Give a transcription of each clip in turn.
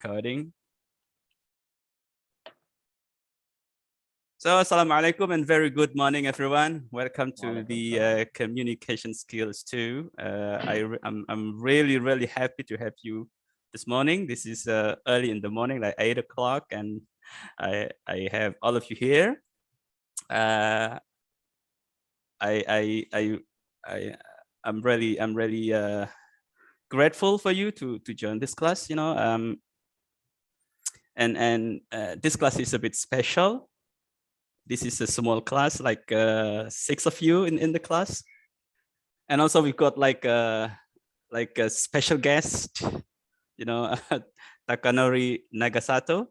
recording. So, Assalamualaikum and very good morning, everyone. Welcome to the Communication Skills 2. I'm really happy to have you this morning. This is early in the morning, like 8 o'clock, and I have all of you here. I'm really grateful for you to join this class. You know, and this class is a bit special. This is a small class, like 6 of you in the class, and also we've got like a special guest, you know, Takanori Nagasato.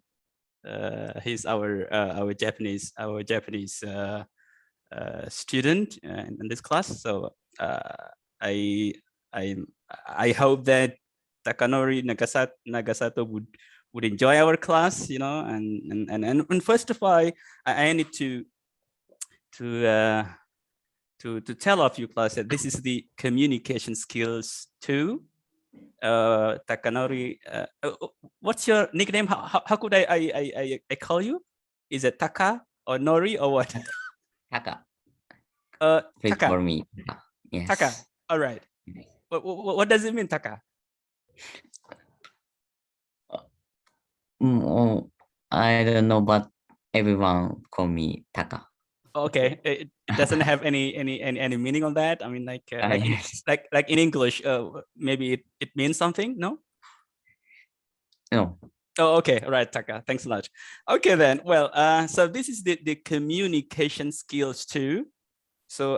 He's our Japanese student in this class. So I hope that Takanori Nagasato would enjoy our class, you know, and first of all, I need to tell of you class that this is the Communication Skills 2. Takanori, what's your nickname? How could I call you? Is it Taka or Nori or what? Taka. Taka. For me. Yes. Taka. All right. What does it mean, Taka? I don't know, but everyone call me Taka. Okay, it doesn't have any meaning on that. I mean, like Yes. like in English, maybe it means something. No. No. Oh, okay. All right, Taka. Thanks a lot. Okay, then. Well, so this is the Communication Skills 2. So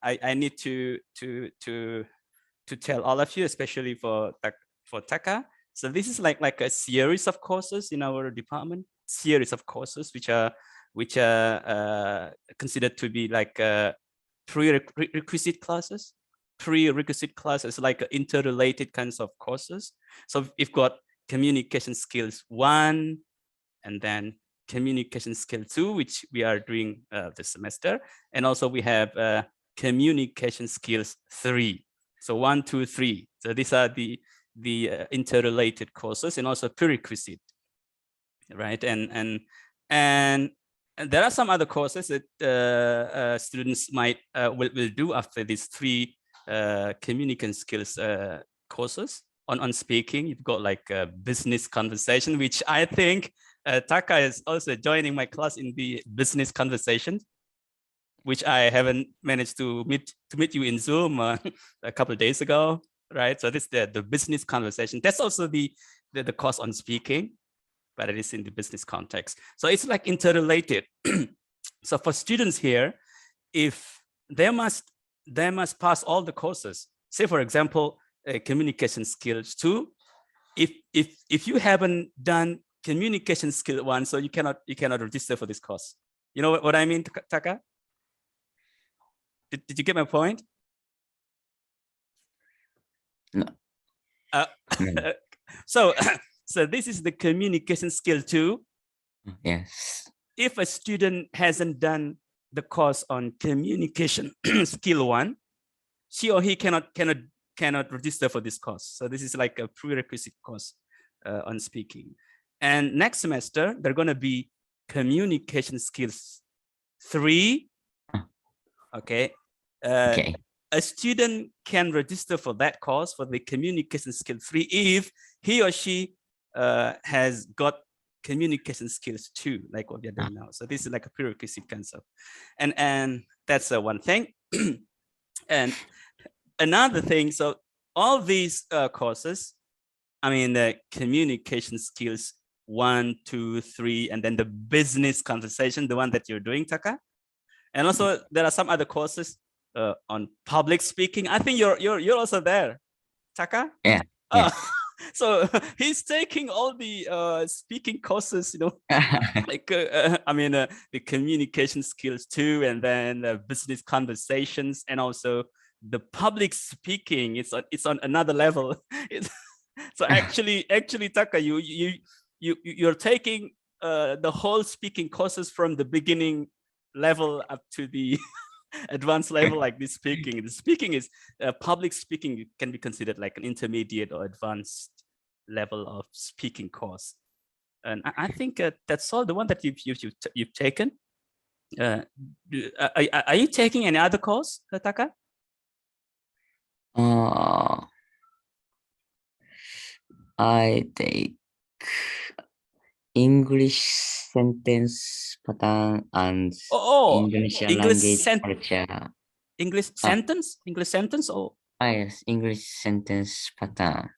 I need to tell all of you, especially for Taka. So this is like a series of courses in our department, series of courses which are considered to be like prerequisite classes, like interrelated kinds of courses. So we've got Communication Skills 1, and then Communication Skill 2, which we are doing this semester, and also we have Communication Skills 3. So 1, 2, 3. So these are the interrelated courses and also prerequisite, right? And there are some other courses that students might will do after these 3 communication skills courses. On speaking, you've got like a business conversation, which I think Taka is also joining my class in the business conversation, which I haven't managed to meet you in Zoom a couple of days ago, right? So this is the business conversation. That's also the course on speaking, but it is in the business context. So it's like interrelated. So for students here, if they must pass all the courses, say for example, Communication Skills 2, if you haven't done Communication Skill 1, so you cannot register for this course. You know what I mean, Taka? Did you get my point? No. No. So this is the Communication Skill 2. Yes. If a student hasn't done the course on Communication Skill 1, she or he cannot register for this course. So this is like a prerequisite course on speaking. And next semester, they're going to be Communication Skills 3. Okay. Okay. A student can register for that course, for the Communication Skill 3, if he or she has got Communication Skills 2, like what we're doing now. So this is like a prerequisite concept. And that's one thing. And another thing, so all these courses, I mean, the Communication Skills 1, 2, 3, and then the business conversation, the one that you're doing, Taka. And also there are some other courses on public speaking. I think you're also there, Taka. Yeah. Yes. So he's taking all the speaking courses, you know, like I mean the Communication Skills 2, and then business conversations, and also the public speaking. It's on another level. So actually, Taka, you're taking the whole speaking courses from the beginning level up to the advanced level, like this speaking. The speaking is public speaking can be considered like an intermediate or advanced level of speaking course. And I think that's all the one that you've taken. Are you taking any other course, Taka? I take English sentence pattern and Indonesian language culture. English sentence? English sentence or? Yes, English sentence pattern.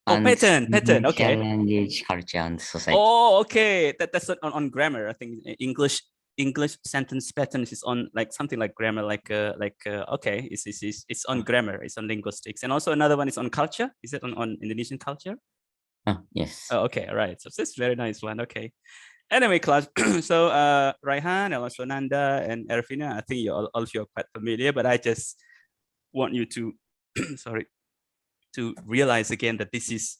Oh, pattern, Indonesian okay. language culture and society. Oh, okay. That's on grammar. I think English sentence patterns is on like something like grammar, okay, it's on grammar, it's on linguistics, and also another one is on culture. Is it on Indonesian culture? Yes. Oh, okay, all right. So this is very nice one. Okay. Anyway, class. So Raihan and also Nanda and Ervina, I think you all of you are quite familiar, but I just want you to sorry, to realize again that this is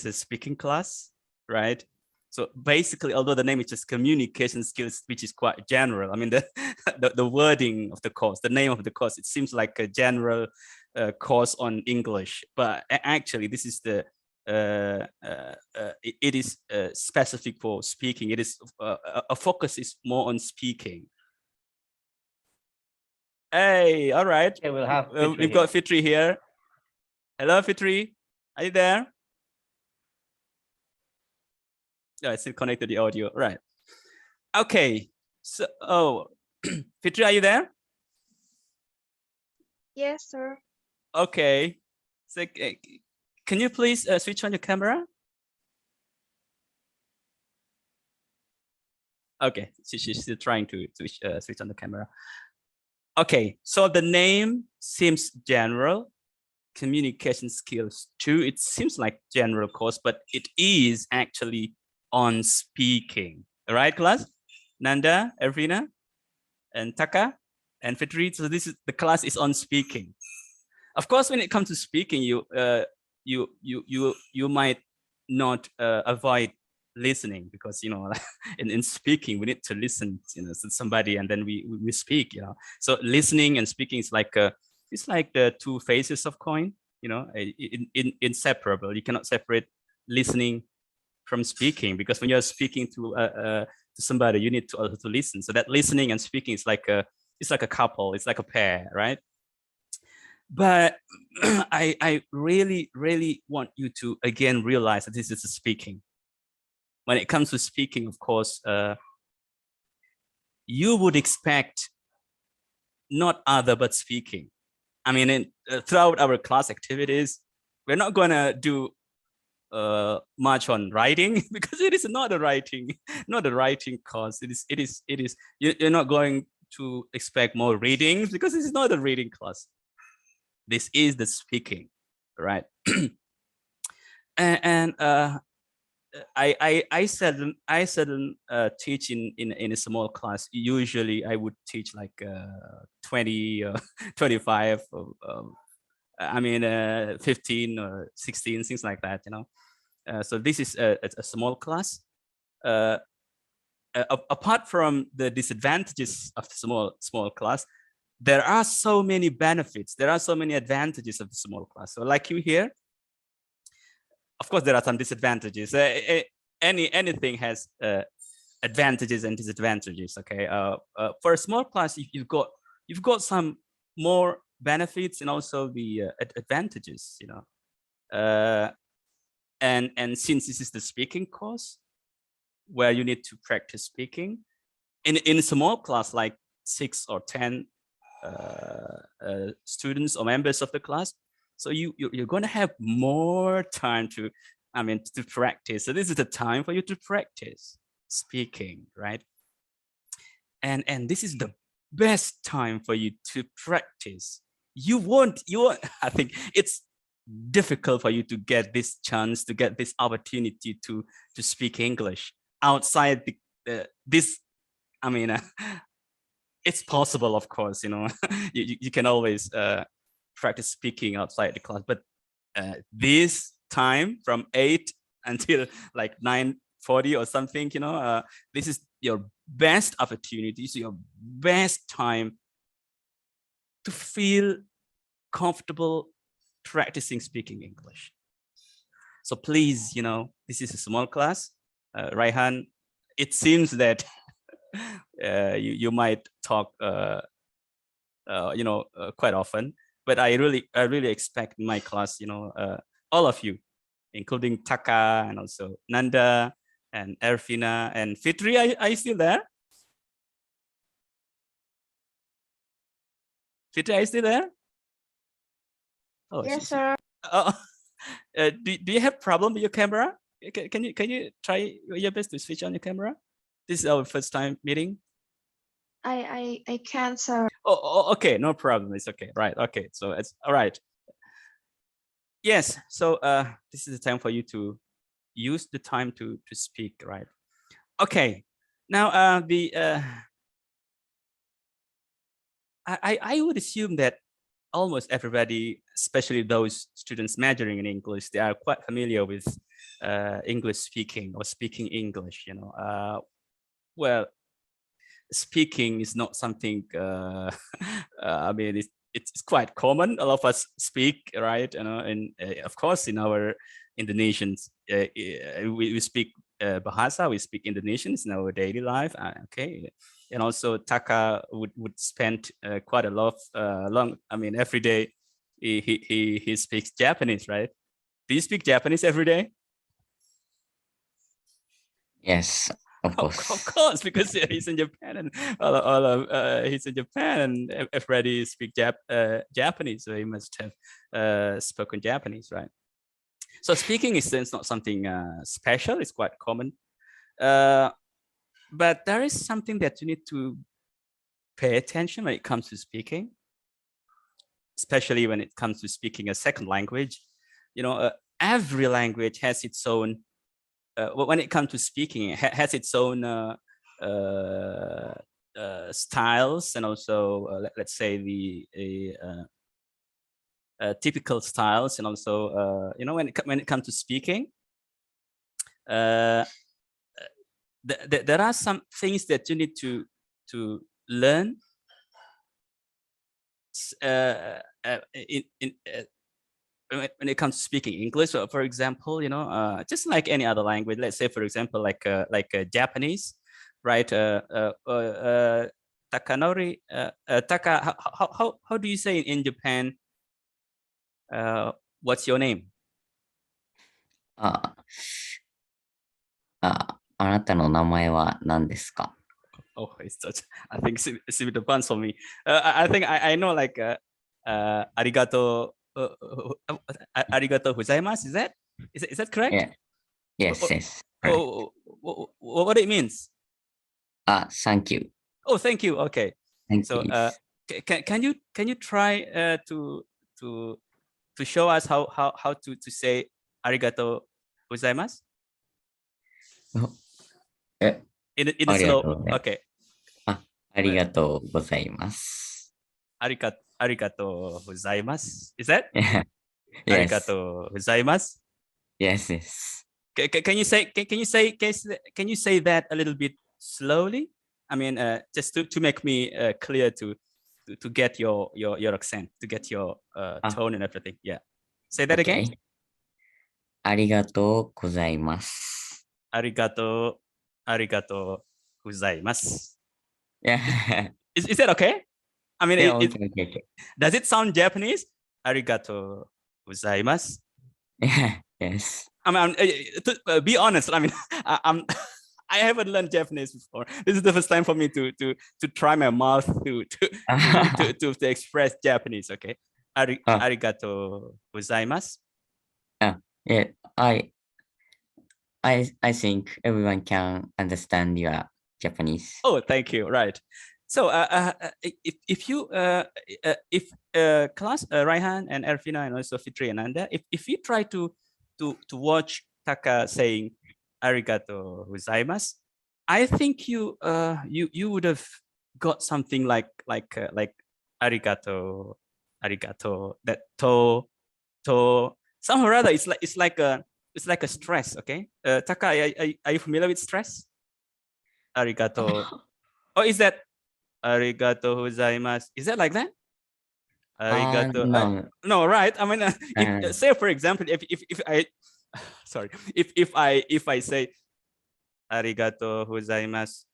a speaking class, right? So basically, although the name is just communication skills, which is quite general. I mean, the wording of the course, the name of the course, it seems like a general course on English, but actually, this is it is specific for speaking. It is a focus is more on speaking. Hey, all right. Okay, we'll have we've got Fitri here. Hello, Fitri. Are you there? Yeah, I still connected the audio. Right. Okay. So, Fitri, are you there? Yes, sir. Okay. So, can you please switch on your camera? Okay, she's still trying to switch on the camera. Okay, so the name seems general. Communication skills too. It seems like general course, but it is actually on speaking. All right, class? Nanda, Ervina, and Taka, and Fitri. So this is the class is on speaking. Of course, when it comes to speaking, you might not avoid listening, because in speaking we need to listen to somebody, and then we speak. So listening and speaking is like it's like the two faces of coin. Inseparable. You cannot separate listening from speaking, because when you're speaking to somebody, you need to also to listen. So that listening and speaking is like a couple. It's like a pair, right? But I really want you to again realize that this is speaking. When it comes to speaking, of course, you would expect not other but speaking. I mean, throughout our class activities, we're not gonna do much on writing, because it is not a writing course. It is you're not going to expect more readings, because this is not a reading class. This is the speaking, right? and I seldom teach in a small class. Usually I would teach like 20 25 I mean 15 or 16, things like that, so this is a small class. Apart from the disadvantages of small class, there are so many benefits, there are so many advantages of the small class. So like you here, of course there are some disadvantages. Anything has advantages and disadvantages. Okay, for a small class, you've got some more benefits and also the advantages, and since this is the speaking course where you need to practice speaking in a small class, like 6 or 10 students or members of the class, so you're going to have more time to practice. So this is the time for you to practice speaking, right? And this is the best time for you to practice. You won't I think it's difficult for you to get this chance, to get this opportunity to speak English outside this. I mean, it's possible, of course, you can always practice speaking outside the class, but this time from 8 until like 9:40 or something, this is your best opportunity, so your best time to feel comfortable practicing speaking English. So please, this is a small class. Raihan, it seems that you might talk, quite often, but I really expect in my class, all of you, including Taka and also Nanda and Erfina and Fitri. Are you still there? Fitri, are you still there? Oh, Yes, sir. Do you have problem with your camera? Can you try your best to switch on your camera? This is our first time meeting. I can't, sir. Oh, okay, no problem. It's okay, right? Okay, so it's all right. Yes, so this is the time for you to use the time to speak, right? Okay, now I would assume that almost everybody, especially those students majoring in English, they are quite familiar with English speaking or speaking English. Well, speaking is not something. I mean, it's quite common. A lot of us speak, right? And of course, in our Indonesians, we speak Bahasa. We speak Indonesians in our daily life. Okay, and also Taka would spend quite a lot long. I mean, every day he speaks Japanese, right? Do you speak Japanese every day? Yes, of course. Of course, because he's in Japan and all of he's in Japan and everybody speak Japanese, so he must have spoken Japanese, right? So speaking is not something special; it's quite common. But there is something that you need to pay attention when it comes to speaking, especially when it comes to speaking a second language. Every language has its own. When it comes to speaking, it has its own styles, and also let's say the typical styles, and also when it comes to speaking, there are some things that you need to learn when it comes to speaking English. So for example, just like any other language, let's say for example like Japanese, right? Takanori, Taka. How do you say in Japan? What's your name? あなたの名前は何ですか? Oh, it's such. I think it's a bit advanced for me. I think I know like arigato. Arigato gozaimasu. Is that correct? Yeah. Yes, yes. Oh, what it means? Thank you. Oh, thank you. Okay. Thank So you. can you try to show us how to say arigato gozaimasu? In a slow. Okay. ありがとうございます。Arigato gozaimasu. Is that? Yes. Arigato gozaimasu. Yes, yes. Can you say that a little bit slowly? I mean, just to make me clear to get your accent, to get your tone and everything. Yeah. Say that again. ありがとうございます。Arigato gozaimasu. Yeah. Is that okay? I mean, Yeah, okay. Does it sound Japanese? Arigato gozaimasu. Yeah, yes. I mean, to be honest, I mean, I haven't learned Japanese before. This is the first time for me to try my mouth to express Japanese. Okay, arigato gozaimasu. Yeah, I think everyone can understand your Japanese. Oh, thank you. Right. So, if you class Raihan and Erfina and also Fitri and Nanda, if you try to watch Taka saying arigato gozaimasu, I think you would have got something like arigato, that to somehow or other it's like a stress. Okay, Taka, are you familiar with stress? Arigato. Oh, is that arigato gozaimasu? Is that like that? Arigato. No. No, right? I mean, say for example, if sorry, if I say arigato gozaimasu,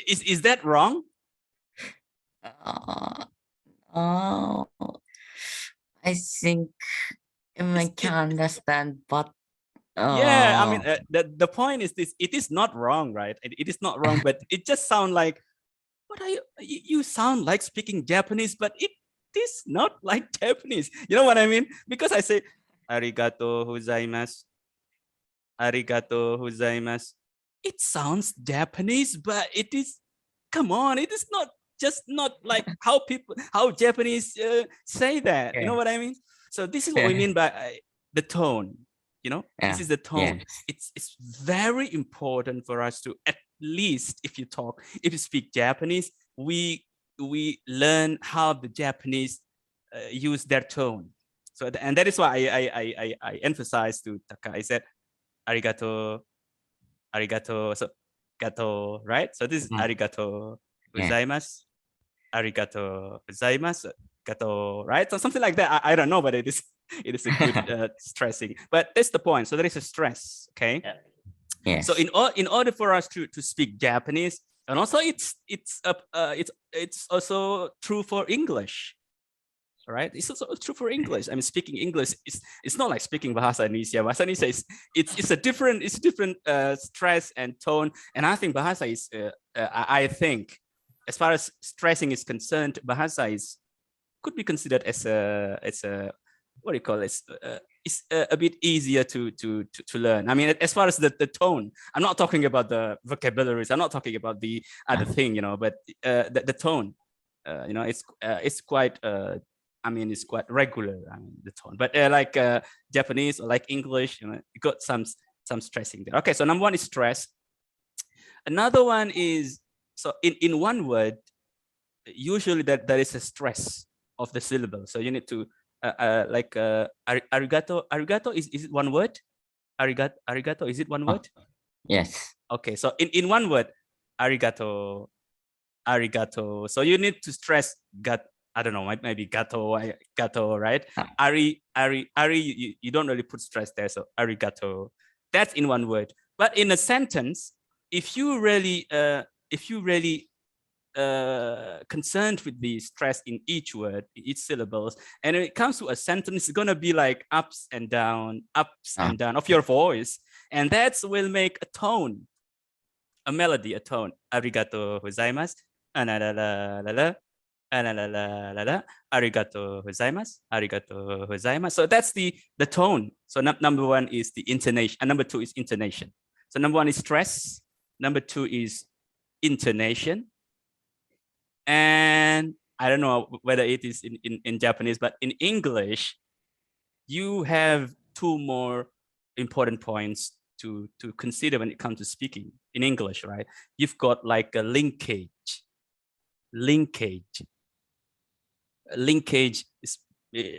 is that wrong? Oh, I think I can understand, but Yeah, I mean, the point is this: it is not wrong, right? It is not wrong, but it just sounds like, what are you? You sound like speaking Japanese, but it is not like Japanese. You know what I mean? Because I say arigato gozaimasu, arigato gozaimasu. It sounds Japanese, but it is. Come on, it is not just not like how Japanese say that. You know what I mean? So this is what we mean by the tone. You know, this is the tone. It's very important for us to, at least if you speak Japanese, we learn how the Japanese use their tone. So and that is why I emphasize to Taka. I said arigato, arigato, so gato, right? So this is arigato gozaimasu, arigato gozaimasu, gato, right? So something like that. I don't know, but it is a good stressing. But that's the point. So there is a stress, okay? Yes. So in order for us to speak Japanese, and also it's also true for English. Right, it's also true for English. I mean, speaking English it's not like speaking Bahasa Indonesia. Bahasa Indonesia is it's a different stress and tone. And I think Bahasa is I think, as far as stressing is concerned, Bahasa could be considered as a what do you call it? It's a bit easier to learn. I mean, as far as the tone, I'm not talking about the vocabularies. I'm not talking about the other thing, you know. But the tone, you know, it's quite. I mean, it's quite regular. I mean, the tone, but like Japanese or like English, you know, you got some stressing there. Okay, so number one is stress. Another one is, so in one word, usually there is a stress of the syllable. So you need to like arigato. Arigato is it one word? Arigato is it one word? Yes. Okay, so in one word, arigato, arigato. So you need to stress I don't know, maybe gato, right? Ari, you don't really put stress there. So arigato, that's in one word. But in a sentence, if you really concerned with the stress in each word, each syllables, and when it comes to a sentence, it's gonna be like ups and down of your voice, and that will make a tone, a melody, a tone. Arigato gozaimasu, arigato gozaimasu, arigato gozaimasu. So that's the tone. So number one is the intonation, and number two is intonation. So number one is stress, number two is intonation, and I don't know whether it is in Japanese, but in English, you have two more important points to consider when it comes to speaking in English, right? You've got like a linkage. Linkage is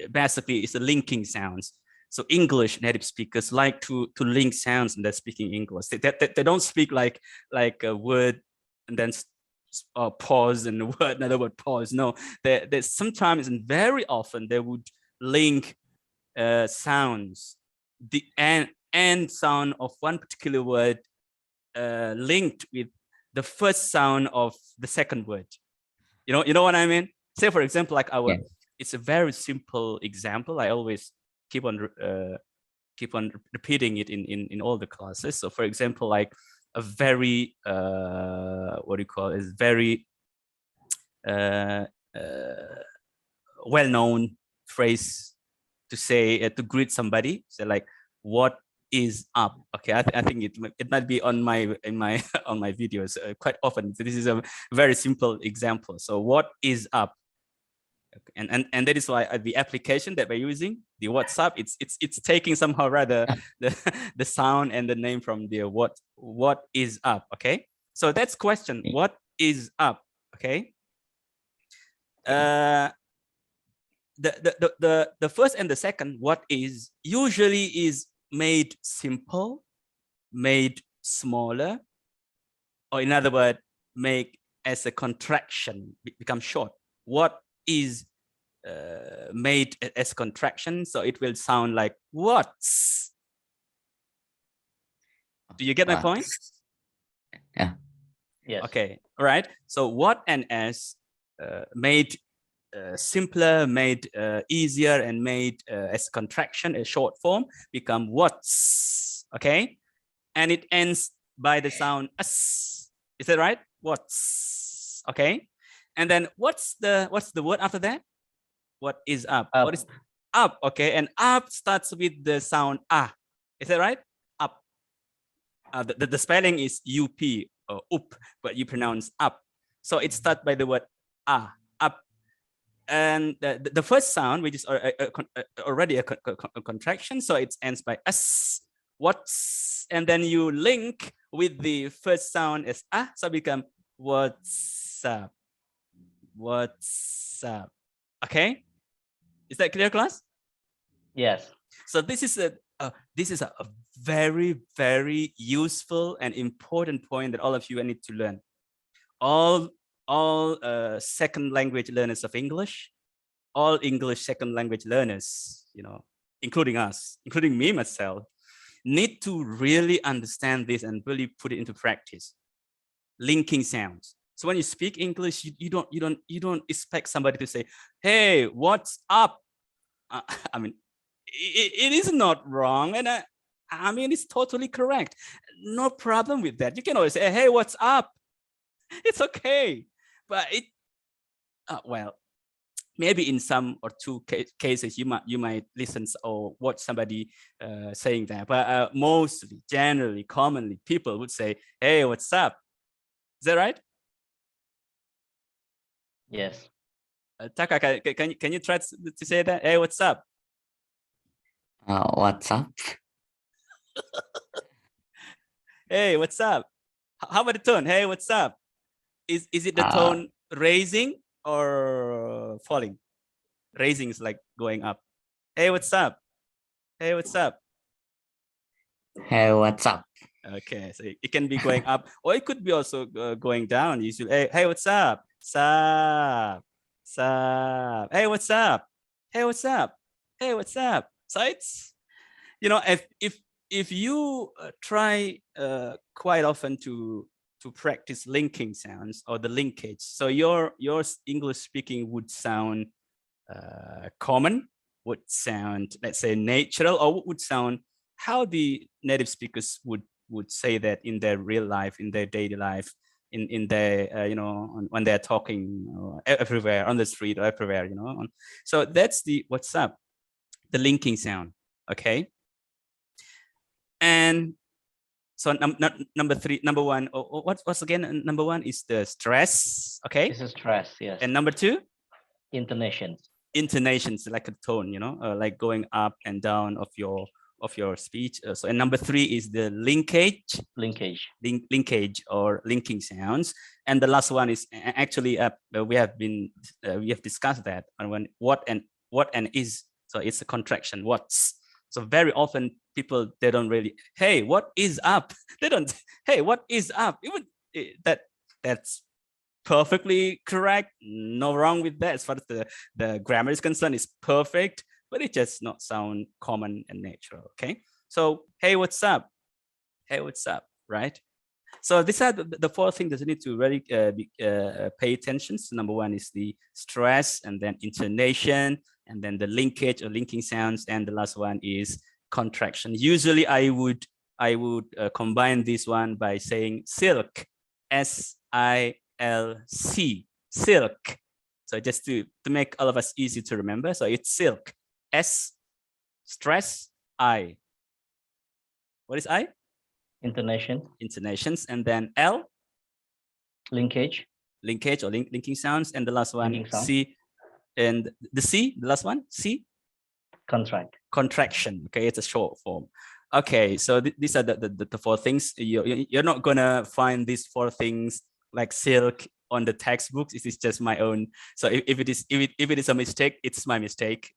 basically it's a linking sounds. So English native speakers like to link sounds when they're speaking English. They don't speak like a word and then pause and a word, another word, pause. No, they sometimes and very often they would link sounds, the end sound of one particular word linked with the first sound of the second word. You know what I mean? Say for example, like it's a very simple example. I always keep on repeating it in all the classes. So for example, like a very what do you call it? Very well-known phrase to say to greet somebody. So like, what is up? Okay, I think it might be on my on my videos quite often. So this is a very simple example. So what is up? Okay. And that is why the application that we're using, the WhatsApp, it's taking somehow rather the sound and the name from the what is up. Okay, so that's question. What is up? Okay. The first and the second, what is, usually is made simple, made smaller, or in other words, make as a contraction, become short. What is made as contraction, so it will sound like what's. Do you get my point? Yeah. Yes. Okay, all right. So what and as made simpler, made easier, and made as contraction, a short form, become what's. Okay, and it ends by the sound s. Is that right? What's. Okay, and then what's the word after that? What is up? Up. What is up? Okay, and up starts with the sound ah. Is that right? Up. The spelling is up or up, but you pronounce up. So it starts by the word ah, up. And the first sound, which is already a contraction, so it ends by s. What's, and then you link with the first sound as ah, so become what's up. What's up? Okay, is that clear, class? Yes. So this is a very, very useful and important point that all of you need to learn. All second language learners of English, all English second language learners, you know, including us, including me myself, need to really understand this and really put it into practice. Linking sounds. So when you speak English, you don't expect somebody to say, "Hey, what's up?" I mean, it is not wrong, and I mean it's totally correct. No problem with that. You can always say, "Hey, what's up?" It's okay, but it well, maybe in some or two cases you might listen or watch somebody saying that, but mostly, generally, commonly, people would say, "Hey, what's up?" Is that right? Yes. Taka, can you try to say that? Hey, what's up? What's up? Hey, what's up? How about the tone? Hey, what's up? Is it the tone raising or falling? Raising is like going up. Hey, what's up? Hey, what's up? Hey, what's up? Okay, so it can be going up, or it could be also going down. You should, hey, what's up? Sup, sup. Hey, what's up? Hey, what's up? Hey, what's up? So it's, you know, if you try quite often to practice linking sounds or the linkage, so your English speaking would sound common, would sound, let's say, natural, or would sound how the native speakers would say that in their real life, in their daily life, in their you know, when they're talking everywhere on the street or everywhere, you know. So that's the what's up, the linking sound. Okay, and so number one, what's again? Number one is the stress. Okay, This is stress. Yes. and number two, Intonations. intonations, like a tone, you know, like going up and down of your speech. So, and number three is the linkage. Linkage. Linkage or linking sounds, and the last one is actually we have discussed that on when what and is. So it's a contraction. What's. So very often people, they don't really, hey, what is up? They don't, hey, what is up? Even that's perfectly correct. No wrong with that. As far as the grammar is concerned, it's perfect, but it just not sound common and natural. Okay. So, hey, what's up? Hey, what's up? Right. So these are the four things that you need to really pay attention. So number one is the stress, and then intonation, and then the linkage or linking sounds, and the last one is contraction. Usually I would combine this one by saying SILC, SILC, SILC. So just to make all of us easy to remember. So it's SILC, S, stress, I. What is I? Intonation. Intonations, and then L, Linkage. linkage or linking sounds, and the last one Linking sound. C, and the C, the last one C, Contract. contraction. Okay, it's a short form. Okay, so these are the four things. You're not gonna find these four things like silk on the textbooks. This is just my own. So if it is a mistake, it's my mistake.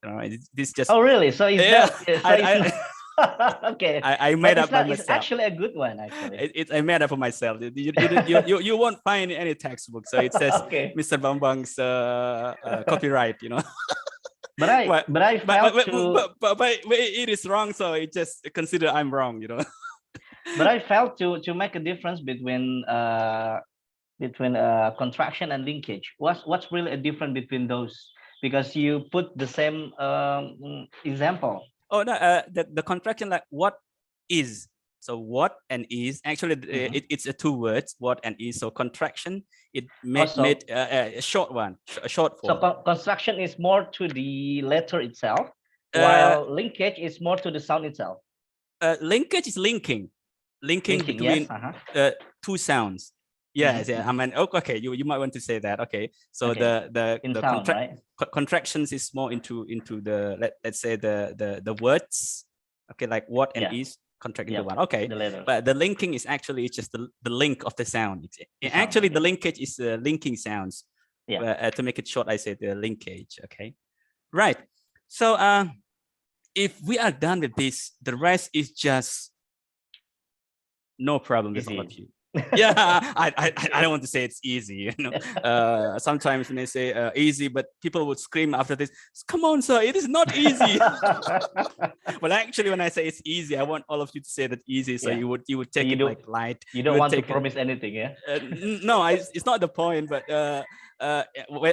This just. Oh, really? So is Yeah, that? Okay. I made up by It's myself. actually a good one, actually. I made up for myself. You won't find any textbook. So it says Okay. Mr. Bambang's copyright, you know. But I But- but I felt to but it is wrong, so it just consider I'm wrong, you know. but I felt to make a difference between contraction and linkage. What's really a difference between those? Because you put the same example. Oh no, the contraction, like what is. So what and is actually it's a two words, what and is. So contraction, it made Also- a short one, a short So form. construction is more to the letter itself, Uh, while linkage is more to the sound itself. Linkage is linking Linking, between yes, two sounds. Yes, yeah. I mean, okay, you might want to say that. Okay, so Okay. the in sound, right? contractions is more into the let's say the words. Okay, like what and Yeah. is contract into Yep, one. Okay, the letter. but the linking is actually just the link of the sound. The sound, Actually, the okay. linkage is linking sounds. Yeah. To make it short, I say the linkage. Okay, right. So if we are done with this, the rest is just no problem with all of you. Yeah, I don't want to say it's easy, you know. Sometimes when I say easy, but people would scream after this, come on, sir, it is not easy. Well, actually, when I say it's easy, I want all of you to say that easy, so Yeah. you would take you it don't- like light. You don't would want to take it- promise anything, yeah? No, it's not the point, but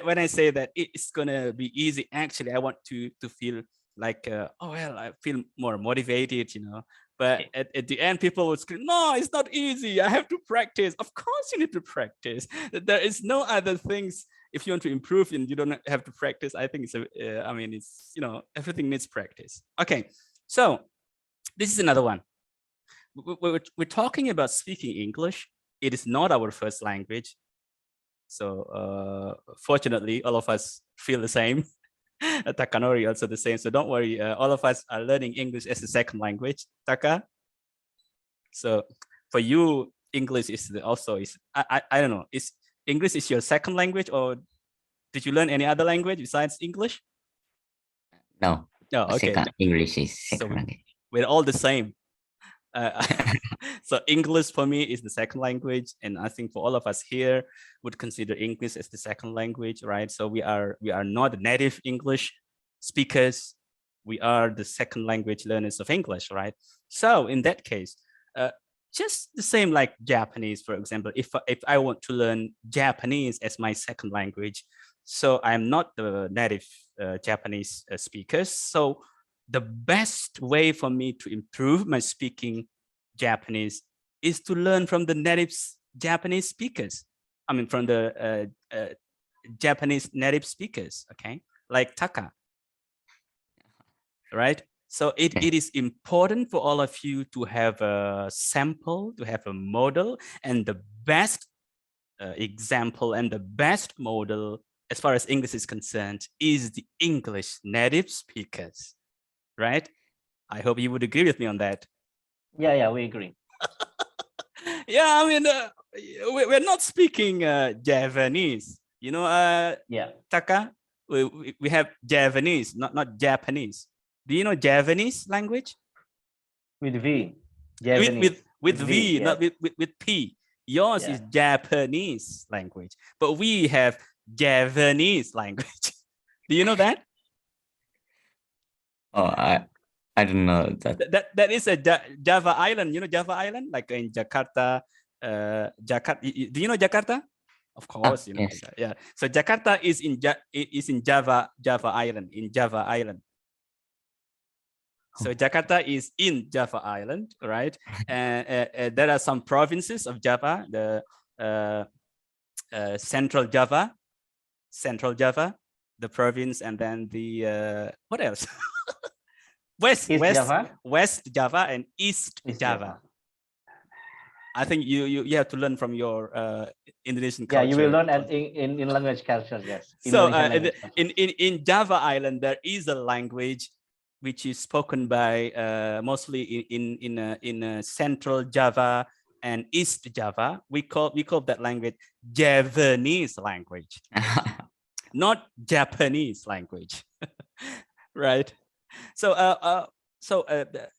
when I say that it's gonna be easy, actually, I want to feel like, oh well, I feel more motivated, you know. But Okay. at the end, people would scream, no, it's not easy. I have to practice. Of course, you need to practice. There is no other things. If you want to improve and you don't have to practice, I think it's, I mean, it's, you know, everything needs practice. Okay, so this is another one. We're talking about speaking English. It is not our first language. So fortunately, all of us feel the same. Takanori also the same. So don't worry. All of us are learning English as a second language. Taka. So for you, English is also is I don't know. Is English is your second language, or did you learn any other language besides English? No, Oh, okay. second English is So second language. we're all the same. So English for me is the second language, and I think for all of us here would consider English as the second language, right? So we are not native English speakers. We are the second language learners of English, right? So in that case, just the same like Japanese, for example. If I want to learn Japanese as my second language, so I'm not the native Japanese speaker. So the best way for me to improve my speaking Japanese is to learn from the native Japanese speakers. I mean, from the Japanese native speakers, okay? Like Taka, right? So it is important for all of you to have a sample, to have a model, and the best example and the best model as far as English is concerned is the English native speakers. Right? I hope you would agree with me on that. Yeah, we agree. Yeah, I mean, we're not speaking Javanese. You know, Yeah. Taka, we have Javanese, not Japanese. Do you know Javanese language? With V. Japanese. With V, yes. not with P. Yours Yeah. is Japanese language, but we have Javanese language. Do you know that? Oh, I don't know that. That is a Java island. You know Java island, like in Jakarta. Jakarta. Do you know Jakarta? Of course, you know. Yes. Yeah. So Jakarta is in Java island, in Java island. So Jakarta is in Java island, right? And there are some provinces of Java, the Central Java, the province, and then the what else? West Java and East Java. I think you have to learn from your Indonesian culture. Yeah, you will learn in language culture, yes. So in Java Island, there is a language which is spoken by mostly in Central Java and East Java. We call that language Javanese language, not Japanese language, right? So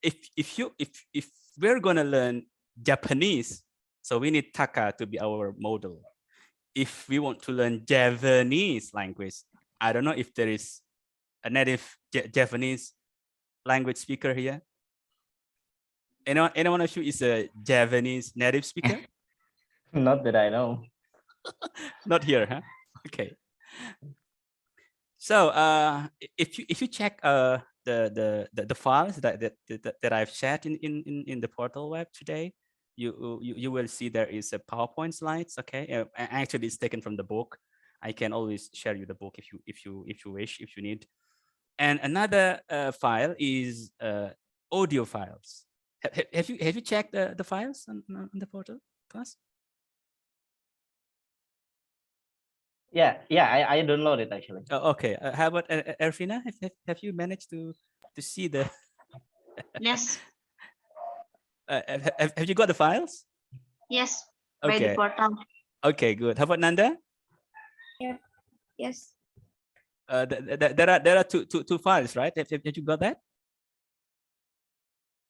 if we're gonna learn Japanese, so we need Taka to be our model. If we want to learn Javanese language, I don't know if there is a native Japanese language speaker here? Anyone of you is a Japanese native speaker? Not that I know. Not here, huh? Okay. So if you check the files that I've shared in the portal web today, you will see there is a PowerPoint slides. Okay, actually it's taken from the book. I can always share you the book if you wish, if you need. And another file is audio files. Have you checked the files on the portal, class? Yeah, I download it actually. Oh, okay. How about Erfina? Have you managed to see the? Yes. Have you got the files? Yes. By Okay. the portal. Okay, good. How about Nanda? Yes. There are two files, right? Have you got that?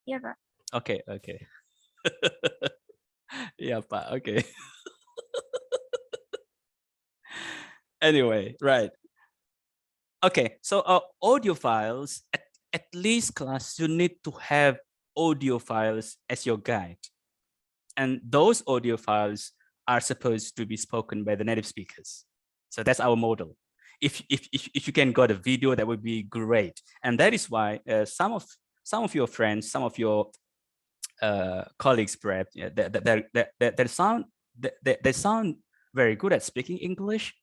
Yeah, Pak. Okay. Yeah, Pak. Okay. Anyway, right. Okay, so audio files, at least class, you need to have audio files as your guide. And those audio files are supposed to be spoken by the native speakers. So that's our model. If you can get a video, that would be great. And that is why some of your friends, some of your colleagues, perhaps, yeah, they sound very good at speaking English,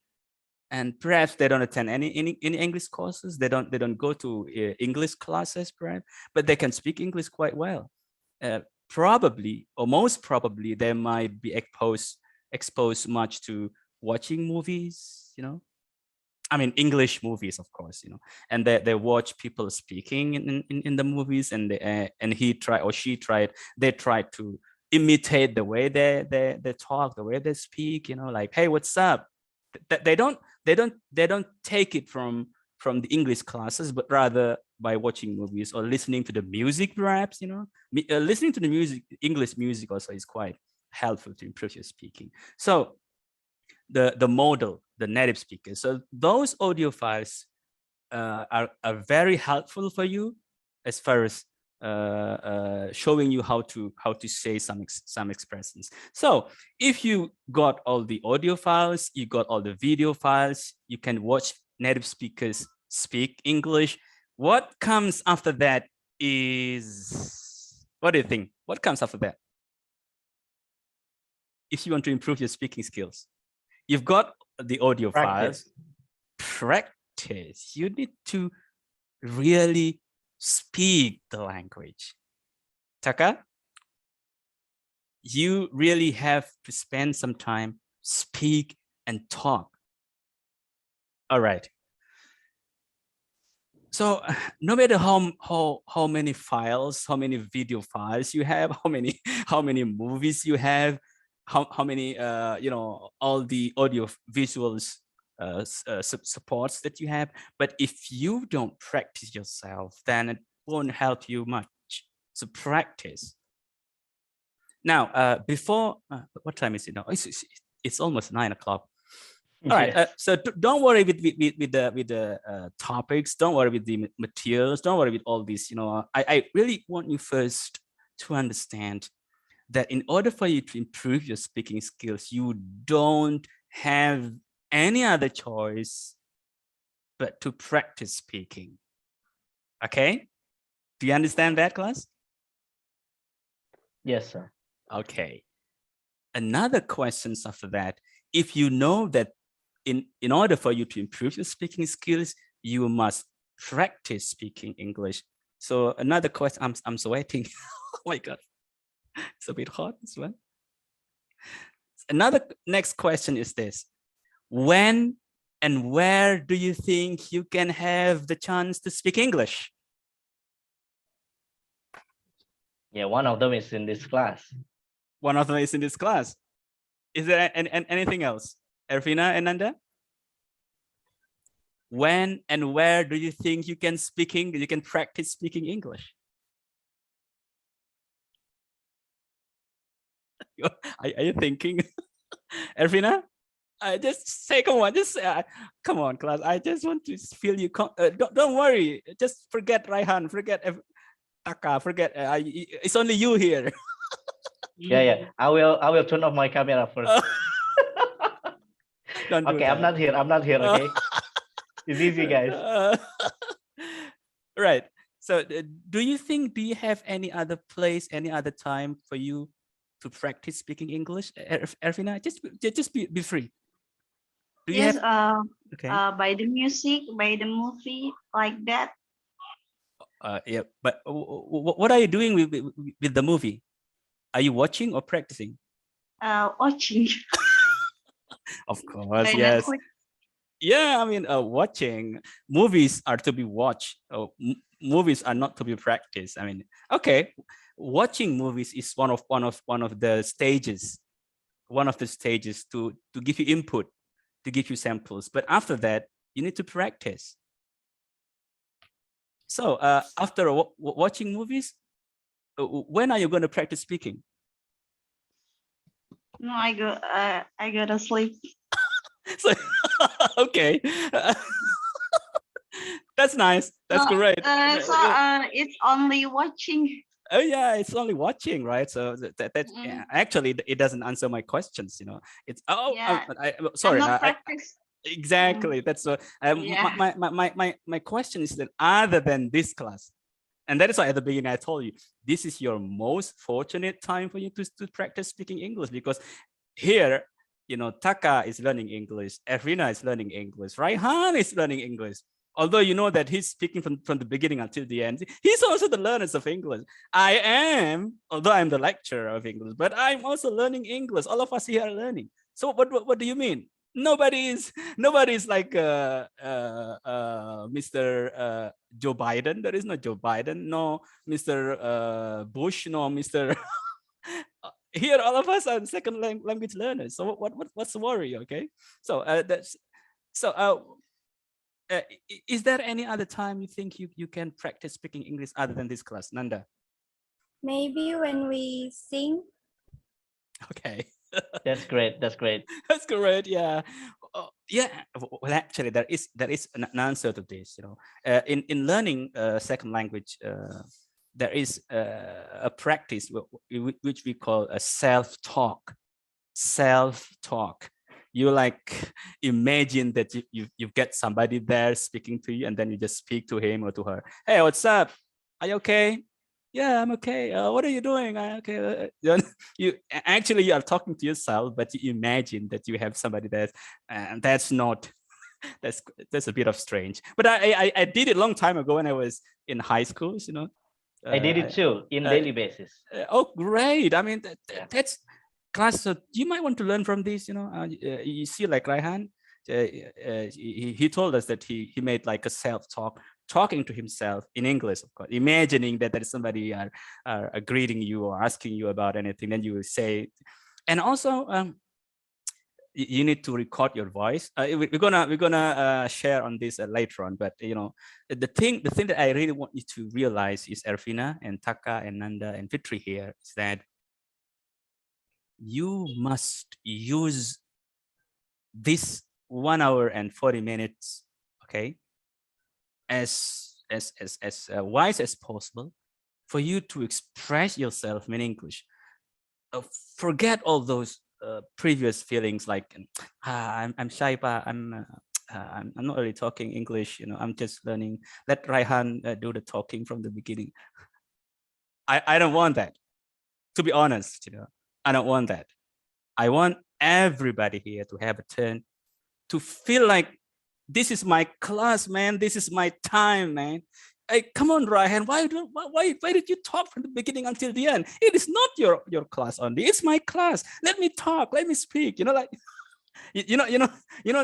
and perhaps they don't attend any English courses. They don't go to English classes, perhaps, but they can speak English quite well. Probably, or most probably, they might be exposed much to watching movies, I mean, English movies, of course, and they watch people speaking in the movies, and they try to imitate the way they talk, the way they speak, like, hey, what's up? They don't take it from the English classes, but rather by watching movies or listening to the music, perhaps, listening to the music, English music also is quite helpful to improve your speaking. So the model, the native speakers. So those audio files are very helpful for you as far as showing you how to say some expressions. So if you got all the audio files, you got all the video files, you can watch native speakers speak English. What comes after that is, what do you think? What comes after that? If you want to improve your speaking skills, you've got the audio files. Practice. You need to really speak the language. Taka, you really have to spend some time, speak and talk. All right. So no matter how many files, how many video files you have, how many movies you have, how many all the audio visuals supports that you have, but if you don't practice yourself, then it won't help you much. So practice. Now, before what time is it now? It's almost 9 o'clock. All right. Yes. So don't worry with the topics. Don't worry with the materials. Don't worry with all this. I really want you first to understand that in order for you to improve your speaking skills, you don't have any other choice but to practice speaking. Okay? Do you understand that, class? Yes, sir. Okay. Another question after that, if you know that in order for you to improve your speaking skills, you must practice speaking English. So another question, I'm sweating. Oh my God, it's a bit hot as well. Another next question is this: when and where do you think you can have the chance to speak English? Yeah, one of them is in this class. One of them is in this class. Is there anything else? Erfina and Nanda? When and where do you think you can you can practice speaking English? Are you thinking? Erfina? I just say, come on, just come on, class. I just want to feel you. Don't worry. Just forget Raihan. Forget Taka. Forget. It's only you here. Yeah. I will turn off my camera first. Don't do Okay, that. I'm not here. Okay. It's easy, guys. Right. So do you have any other place, any other time for you to practice speaking English, Ervina? Just be free. Do you Yes, have? Okay. by the music, by the movie, like that. Yeah. But what are you doing with the movie? Are you watching or practicing? Watching Of course, by yes. Netflix. Yeah, I mean, watching movies are to be watched. Movies are not to be practiced. I mean, okay, watching movies is one of the stages, to give you input, to give you samples. But after that, you need to practice. So after watching movies, when are you going to practice speaking? No, I go to sleep. So, okay. That's nice. That's No, great. it's only watching. Oh yeah, it's only watching, right? So Mm. actually it doesn't answer my questions. It's Yeah, sorry. I'm not practice. Exactly. That's Yeah. my question is that other than this class, and that is why at the beginning I told you this is your most fortunate time for you to practice speaking English, because here, Taka is learning English, Ervina is learning English, Raihan is learning English. Although you know that he's speaking from the beginning until the end, he's also the learners of English. I am, although I'm the lecturer of English, but I'm also learning English. All of us here are learning. So what do you mean? Nobody is like Mr. Joe Biden. There is no Joe Biden, no Mr. Bush, no Mr. Here all of us are second language learners. So what's the worry? Okay, so is there any other time you think you can practice speaking English other than this class, Nanda? Maybe when we sing. Okay. That's great. That's great. That's correct. Yeah. Yeah. Well, actually, there is an answer to this. In learning second language, there is a practice which we call a self-talk. Self-talk. You like imagine that you get somebody there speaking to you, and then you just speak to him or to her. Hey, what's up? Are you okay? Yeah, I'm okay. What are you doing? Okay. You are talking to yourself, but you imagine that you have somebody there, and that's not. That's a bit of strange. But I did it a long time ago when I was in high school. I did it too in daily basis. Oh, great! I mean, that's class. So you might want to learn from this. You see, like Raihan, he told us that he made like a self-talk, talking to himself in English, of course, imagining that there is somebody are greeting you or asking you about anything. Then you will say, and also you need to record your voice. We're gonna share on this later on. But the thing that I really want you to realize is, Ervina and Taka and Nanda and Fitri here, is that you must use this 1 hour and 40 minutes, okay, as wise as possible for you to express yourself in English. Forget all those previous feelings like I'm shy, but I'm not really talking English. I'm just learning. Let Raihan do the talking from the beginning. I don't want that. To be honest, I don't want that. I want everybody here to have a turn, to feel like this is my class, man. This is my time, man. Hey, come on, Ryan. Why did you talk from the beginning until the end? It is not your class only. It's my class. Let me talk. Let me speak. Like you know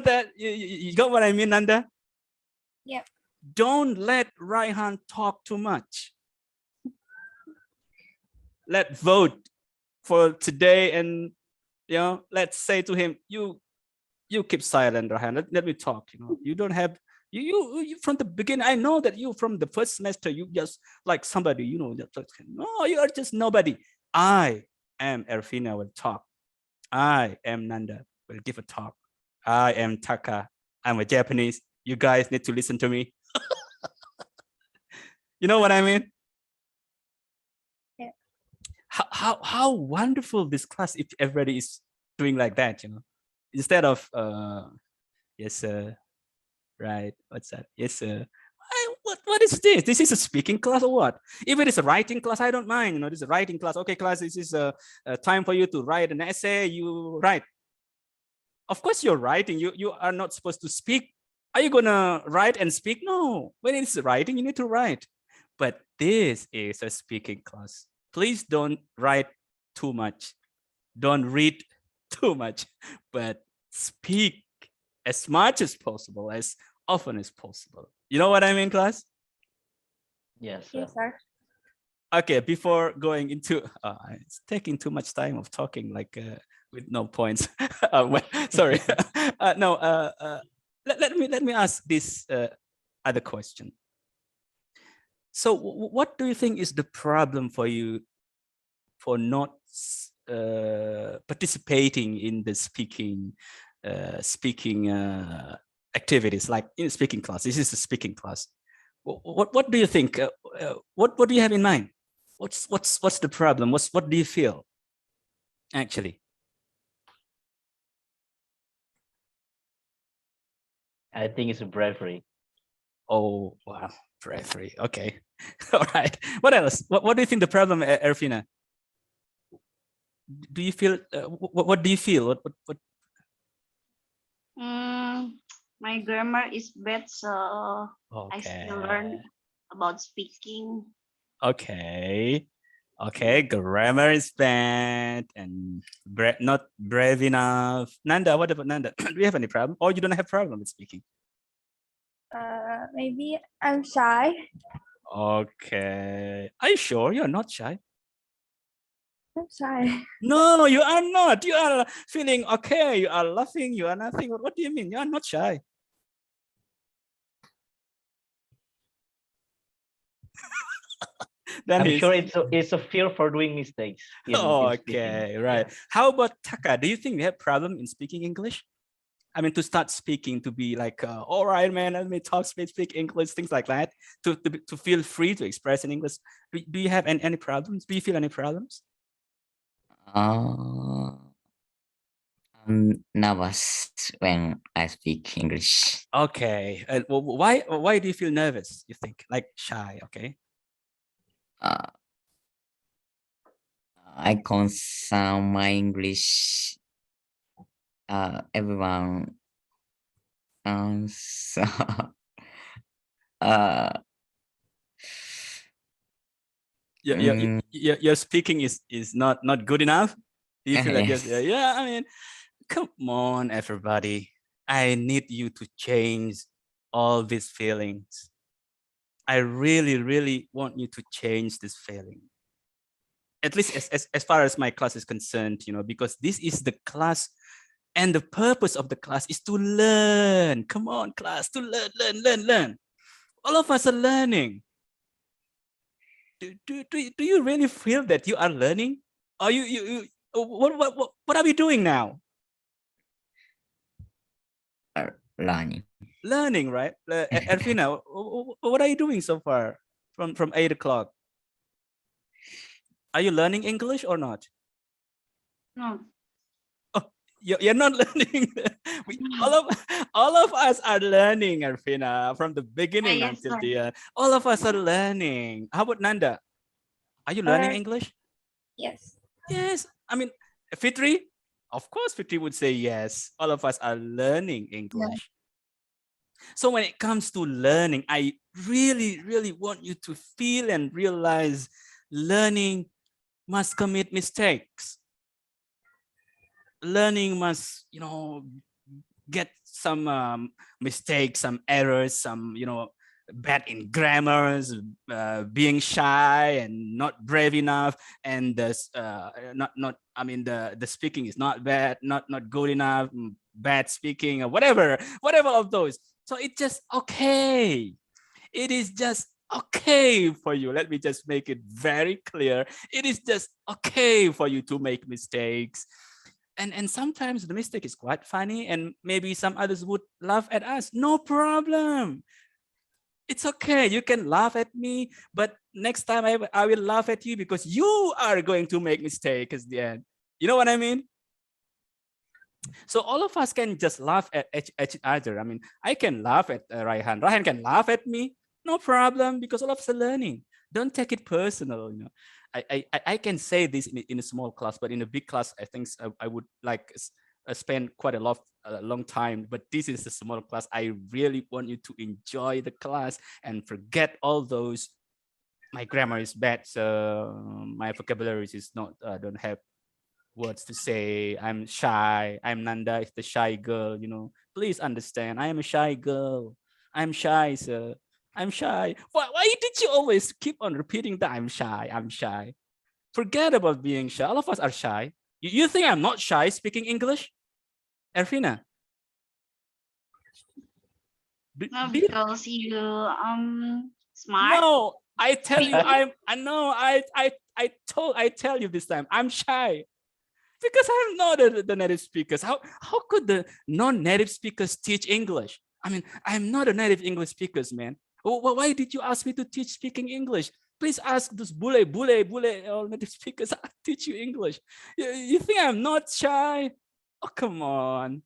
that you got what I mean, Nanda? Yep. Don't let Raihan talk too much. Let's vote for today, and let's say to him, you keep silent, Raihan. Let me talk. You don't have you from the beginning. I know that you from the first semester you just like somebody. No, you are just nobody. I am Ervina will talk. I am Nanda will give a talk. I am Taka. I'm a Japanese. You guys need to listen to me. You know what I mean? Yeah. How wonderful this class if everybody is doing like that, you know, instead of yes sir, right, what's that, yes sir. What is this? This is a speaking class or what? If it is a writing class, I don't mind, you know, this is a writing class. Okay, class, this is a time for you to write an essay. You write. Of course you're writing. You are not supposed to speak. Are you gonna write and speak? No, when it's writing, you need to write. But this is a speaking class. Please don't write too much. Don't read too much, but speak as much as possible, as often as possible. You know what I mean, class? Yes. Yes, sir. Okay, before going into, it's taking too much time of talking, like with no points. Sorry. No. Let me ask this other question. So, what do you think is the problem for you for not participating in the speaking activities, like in speaking class? This is a speaking class. What do you think? What do you have in mind? What's the problem? What do you feel actually? I think it's a bravery. Oh wow, bravery. Okay, all right. What else? What do you think the problem, Erfina? Do you feel? What do you feel? What? My grammar is bad, so I still learn Okay. about speaking. Okay. Okay. Grammar is bad and not brave enough. Nanda, what about Nanda? Do you have any problem? Or you don't have problem with speaking? Maybe I'm shy. Okay. Are you sure you're not shy? I'm shy. No, you are not. You are feeling okay. You are laughing. You are nothing. What do you mean? You are not shy. Then I'm he's sure it's a fear for doing mistakes. In speaking. okay, right. Yeah. How about Taka? Do you think you have problem in speaking English? I mean, to start speaking, to be like, all right, man, let me talk, speak English, things like that, to feel free to express in English. Do you have any problems? Do you feel any problems? I'm nervous when I speak English. Okay, and why do you feel nervous? You think like shy? Okay. I concern my English. Everyone. So, Your speaking is not good enough. Do you feel like yes. yeah? I mean, come on, everybody. I need you to change all these feelings. I really want you to change this feeling. At least as far as my class is concerned, you know, because this is the class and the purpose of the class is to learn. Come on, class, to learn. All of us are learning. Do you really feel that you are learning? Are you what are we doing now? Learning. Learning, right? Erfina, what are you doing so far from 8 o'clock? Are you learning English or not? No, You're not learning. All of us are learning, Erfina, from the beginning yes, until sir. the end. All of us are learning. How about Nanda? Are you learning English? Yes. Yes. I mean, Fitri, of course, Fitri would say yes. All of us are learning English. So when it comes to learning, I really want you to feel and realize learning must commit mistakes. Learning must, you know, get some mistakes, some errors, some, you know, bad in grammars, being shy and not brave enough, and I mean the speaking is not bad, not good enough, bad speaking or whatever of those. So it's just okay. It is just okay for you. Let me just make it very clear. It is just okay for you to make mistakes. And sometimes the mistake is quite funny, and maybe some others would laugh at us. No problem. It's okay. You can laugh at me, but next time I will laugh at you because you are going to make mistake at the end. You know what I mean? So all of us can just laugh at each other. I mean, I can laugh at Raihan. Raihan can laugh at me. No problem, because all of us are learning. Don't take it personal. You know, I can say this in a small class, but in a big class, I think I would like spend quite a long time. But this is a small class. I really want you to enjoy the class and forget all those. My grammar is bad, so my vocabulary is not. Don't have words to say. I'm shy. I'm Nanda, is the shy girl. You know, please understand. I am a shy girl. I'm shy, sir. I'm shy. Why did you always keep on repeating that I'm shy? I'm shy. Forget about being shy. All of us are shy. You think I'm not shy speaking English? Erfina? No, because you smart. No, I tell you, I tell you this time, I'm shy. Because I'm not the native speakers. How could the non-native speakers teach English? I mean, I'm not a native English speakers, man. Why did you ask me to teach speaking English? Please ask those bule, all native speakers. I'll teach you English. You think I'm not shy? Oh, come on.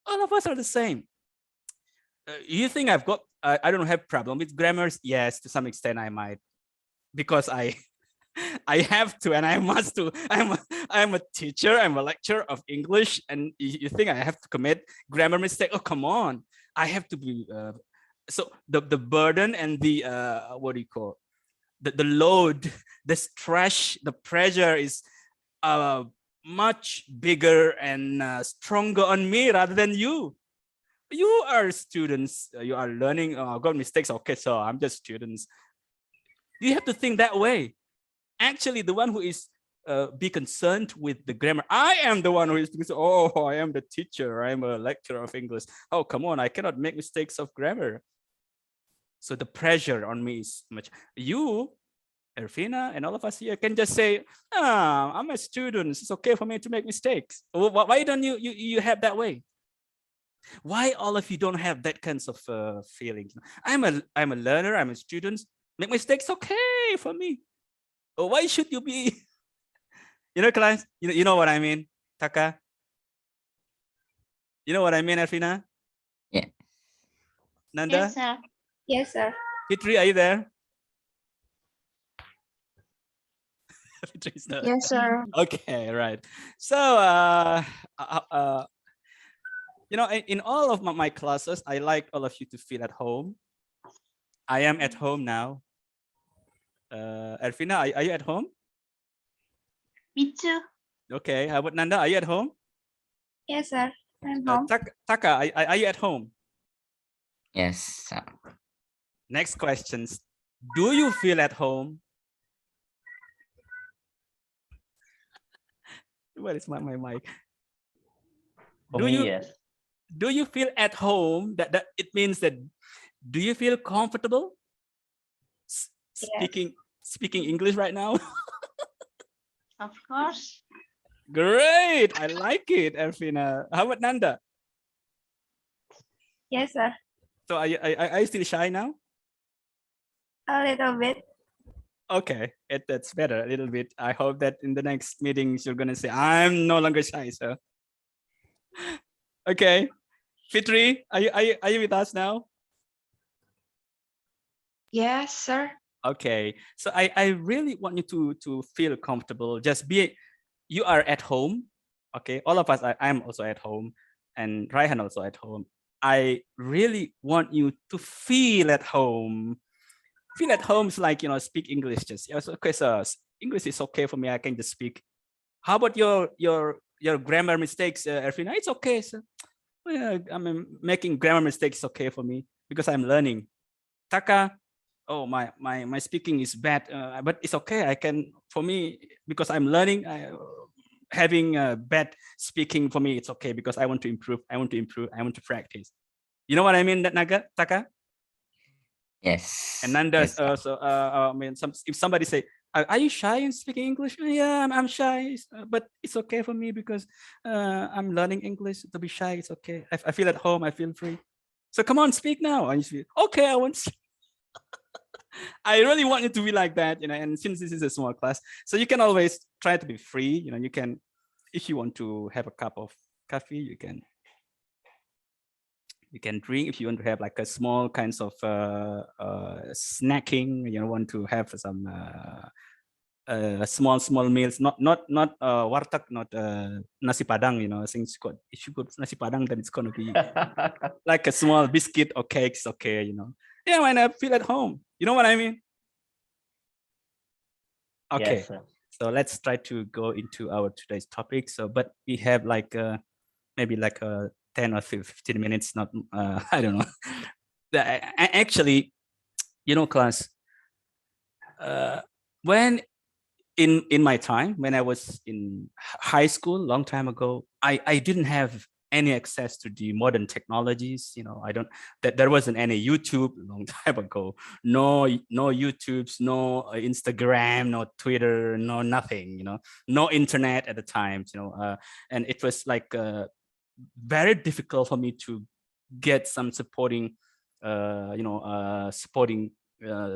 All of us are the same. You think I've got, I don't have problem with grammars? Yes, to some extent I might. Because I have to, and I must to. I'm a teacher. I'm a lecturer of English, and you think I have to commit grammar mistake? Oh, come on! I have to be. So the burden and the what do you call the load, the stress, the pressure is much bigger and stronger on me rather than you. You are students. You are learning. Oh, got mistakes. Okay, so I'm just students. You have to think that way. Actually, the one who is be concerned with the grammar. I am the one who is, oh, I am the teacher. I am a lecturer of English. Oh, come on, I cannot make mistakes of grammar. So the pressure on me is much. You, Erfina, and all of us here can just say, I'm a student. It's okay for me to make mistakes. Why don't you have that way? Why all of you don't have that kinds of feelings? I'm a learner. I'm a student. Make mistakes, okay for me. Why should you be? You know, class. You know what I mean, Taka. You know what I mean, Erfina? Yeah. Nanda? Yes, sir. Yes, sir. Fitri, are you there? Fitri's not. Yes, sir. Okay, right. So, you know, in all of my classes, I like all of you to feel at home. I am at home now. Erfina, are you at home? Me too. Okay. How about Nanda? Are you at home? Yes, sir. I'm home. Taka, are you at home? Yes, sir. Next questions. Do you feel at home? Where is my mic? For me, yes. Do you feel at home? That it means that. Do you feel comfortable speaking English right now? Of course. Great, I like it, Erfina. How about Nanda? Yes, sir. So are you still shy now? A little bit. Okay, that's better, a little bit. I hope that in the next meetings you're gonna say I'm no longer shy, sir. Okay, Fitri, are you with us now? Yes, sir. Okay, so I really want you to feel comfortable. Just be, you are at home. Okay, all of us. I'm also at home, and Raihan also at home. I really want you to feel at home. Feel at home is like, you know, speak English. Just yes, okay, sir. English is okay for me. I can just speak. How about your grammar mistakes, Erfina? It's okay, sir. Well, I mean, making grammar mistakes is okay for me because I'm learning. Taka, oh, my speaking is bad, but it's okay. I can, for me, because I'm learning. Having bad speaking for me, it's okay because I want to improve. I want to practice. You know what I mean, Taka? Yes. And Nanda yes, sir. also, I mean, if somebody say, Are you shy in speaking English? Yeah, I'm shy, but it's okay for me because I'm learning English. To be shy, it's okay. I feel at home. I feel free. So come on, speak now. And you feel, okay, I want to. I really want it to be like that, and since this is a small class, so you can always try to be free. You can, if you want to have a cup of coffee, you can drink. If you want to have like a small kinds of snacking, want to have some small meals, not warteg, not nasi padang, since if you got nasi padang, then it's gonna be like a small biscuit or cakes, okay, yeah, when I feel at home, you know what I mean? Okay, Yes, sir. so let's try to go into our today's topic. So, but we have like maybe like 10 or 15 minutes, not I don't know. Actually, class, when in my time, when I was in high school, long time ago, I didn't have any access to the modern technologies. I don't, that there wasn't any YouTube long time ago. No YouTubes, no Instagram, no Twitter, no nothing. No internet at the time. And it was like very difficult for me to get some supporting, supporting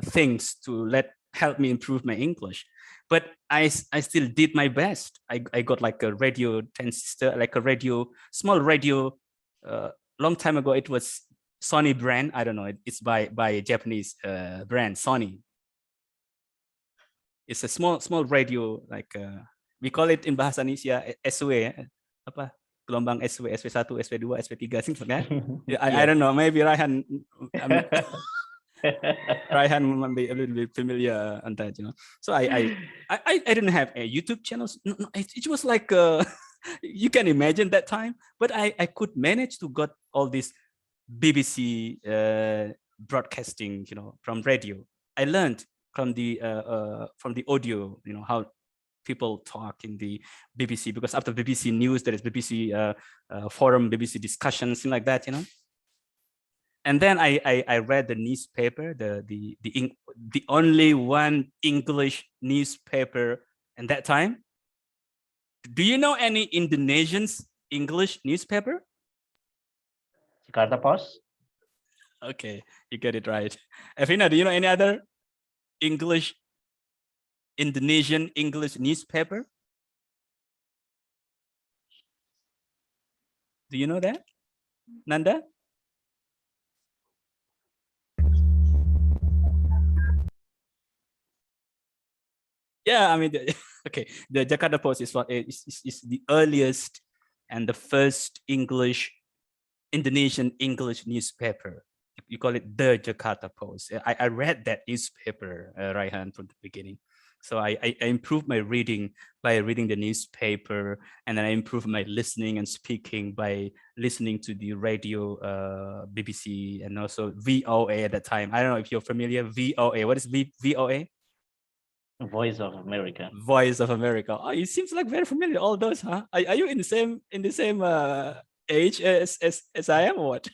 things to help me improve my English. But I still did my best. I got like a radio transistor, like a radio, small radio. Long time ago, it was Sony brand. I don't know. It's by a Japanese brand, Sony. It's a small radio, like we call it in bahasa Indonesia SW, apa? Gelombang SW, SW1, SW2, SW3, things like that. Yeah, I don't know. Maybe Raihan. Raihan might be a little bit familiar on that, So I didn't have a YouTube channels. No, it was like you can imagine that time, but I could manage to got all this BBC broadcasting, from radio. I learned from the audio, how people talk in the BBC, because after BBC News there is BBC forum, BBC discussions, things like that, And then I read the newspaper, the only one English newspaper in that time. Do you know any Indonesian's English newspaper? Jakarta Post. Okay, you get it right. Evina, do you know any other Indonesian English newspaper? Do you know that, Nanda? Yeah, I mean, okay. The Jakarta Post is the earliest and the first Indonesian English newspaper. You call it the Jakarta Post. I read that newspaper, Raihan, from the beginning. So I improved my reading by reading the newspaper, and then I improved my listening and speaking by listening to the radio, BBC, and also VOA at that time. I don't know if you're familiar. VOA. What is VOA? Voice of America. Voice of America. Oh, it seems like very familiar. All those, huh? Are you in the same age as I am, or what?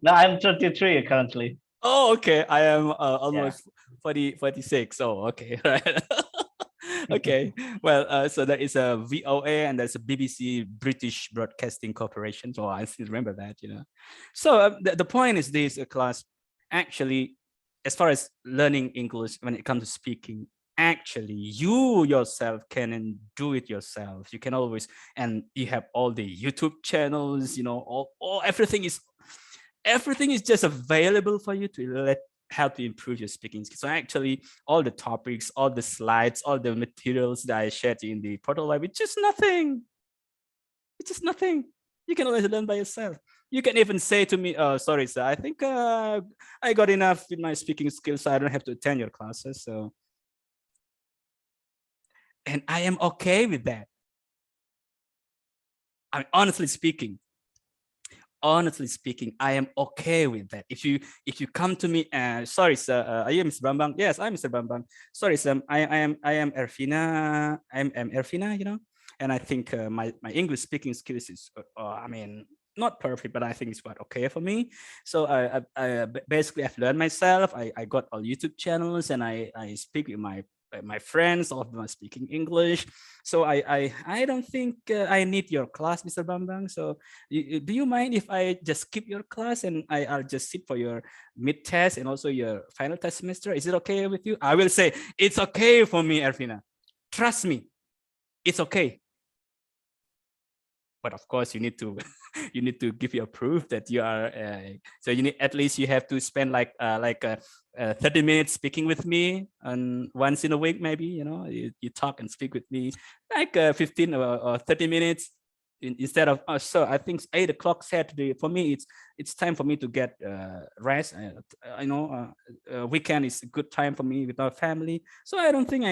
No, I'm 33 currently. Oh, okay. I am almost 46. Oh, okay. Right. Okay. Well, so there is a VOA and there's a BBC, British Broadcasting Corporation. So I still remember that, So the point is this, class, actually, as far as learning English, when it comes to speaking, actually, you yourself can do it yourself. You can always, and you have all the YouTube channels, all everything is just available for you to help you improve your speaking skills. So actually, all the topics, all the slides, all the materials that I shared in the portal live, it's just nothing. It's just nothing. You can always learn by yourself. You can even say to me, sorry, sir, I think I got enough with my speaking skills, so I don't have to attend your classes. So, and I am okay with that. I mean, honestly speaking, I am okay with that. If you come to me, sorry, sir, are you Mr. Bambang? Yes, I'm Mr. Bambang. Sorry, sir, I am Ervina. I'm Ervina, and I think my English speaking skills is, I mean, not perfect, but I think it's quite okay for me. So basically I've learned myself. I got all YouTube channels, and I speak with my friends. All of them are speaking English. So I don't think I need your class, Mr. Bambang. So do you mind if I just skip your class and I'll just sit for your mid test and also your final test semester? Is it okay with you? I will say it's okay for me, Ervina. Trust me, it's okay. But of course, you need to you need to give your proof that you are. So you need, at least you have to spend like 30 minutes speaking with me, and once in a week, maybe, you know, you talk and speak with me like 15 or 30 minutes instead of. So I think 8 o'clock Saturday for me, it's time for me to get rest. I know weekend is a good time for me with our family, so I don't think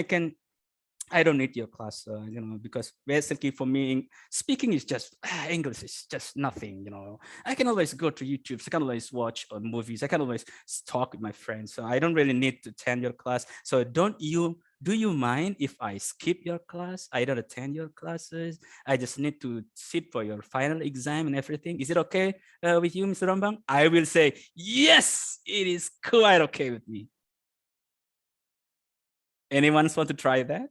I don't need your class, you know, because basically for me, speaking is just English is just nothing, you know. I can always go to YouTube, I can always watch movies, I can always talk with my friends. So I don't really need to attend your class. So do you mind if I skip your class? I don't attend your classes. I just need to sit for your final exam and everything. Is it okay with you, Mr. Rambang? I will say, yes, it is quite okay with me. Anyone want to try that?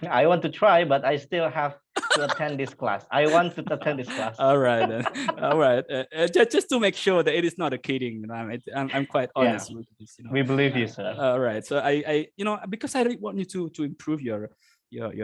I want to try, but I still have to attend this class. I want to attend this class. All right, then. All right. Just to make sure that it is not a kidding. You know, I'm quite honest with this. You know. We believe you, sir. All right. So I you know, because I really want you to improve your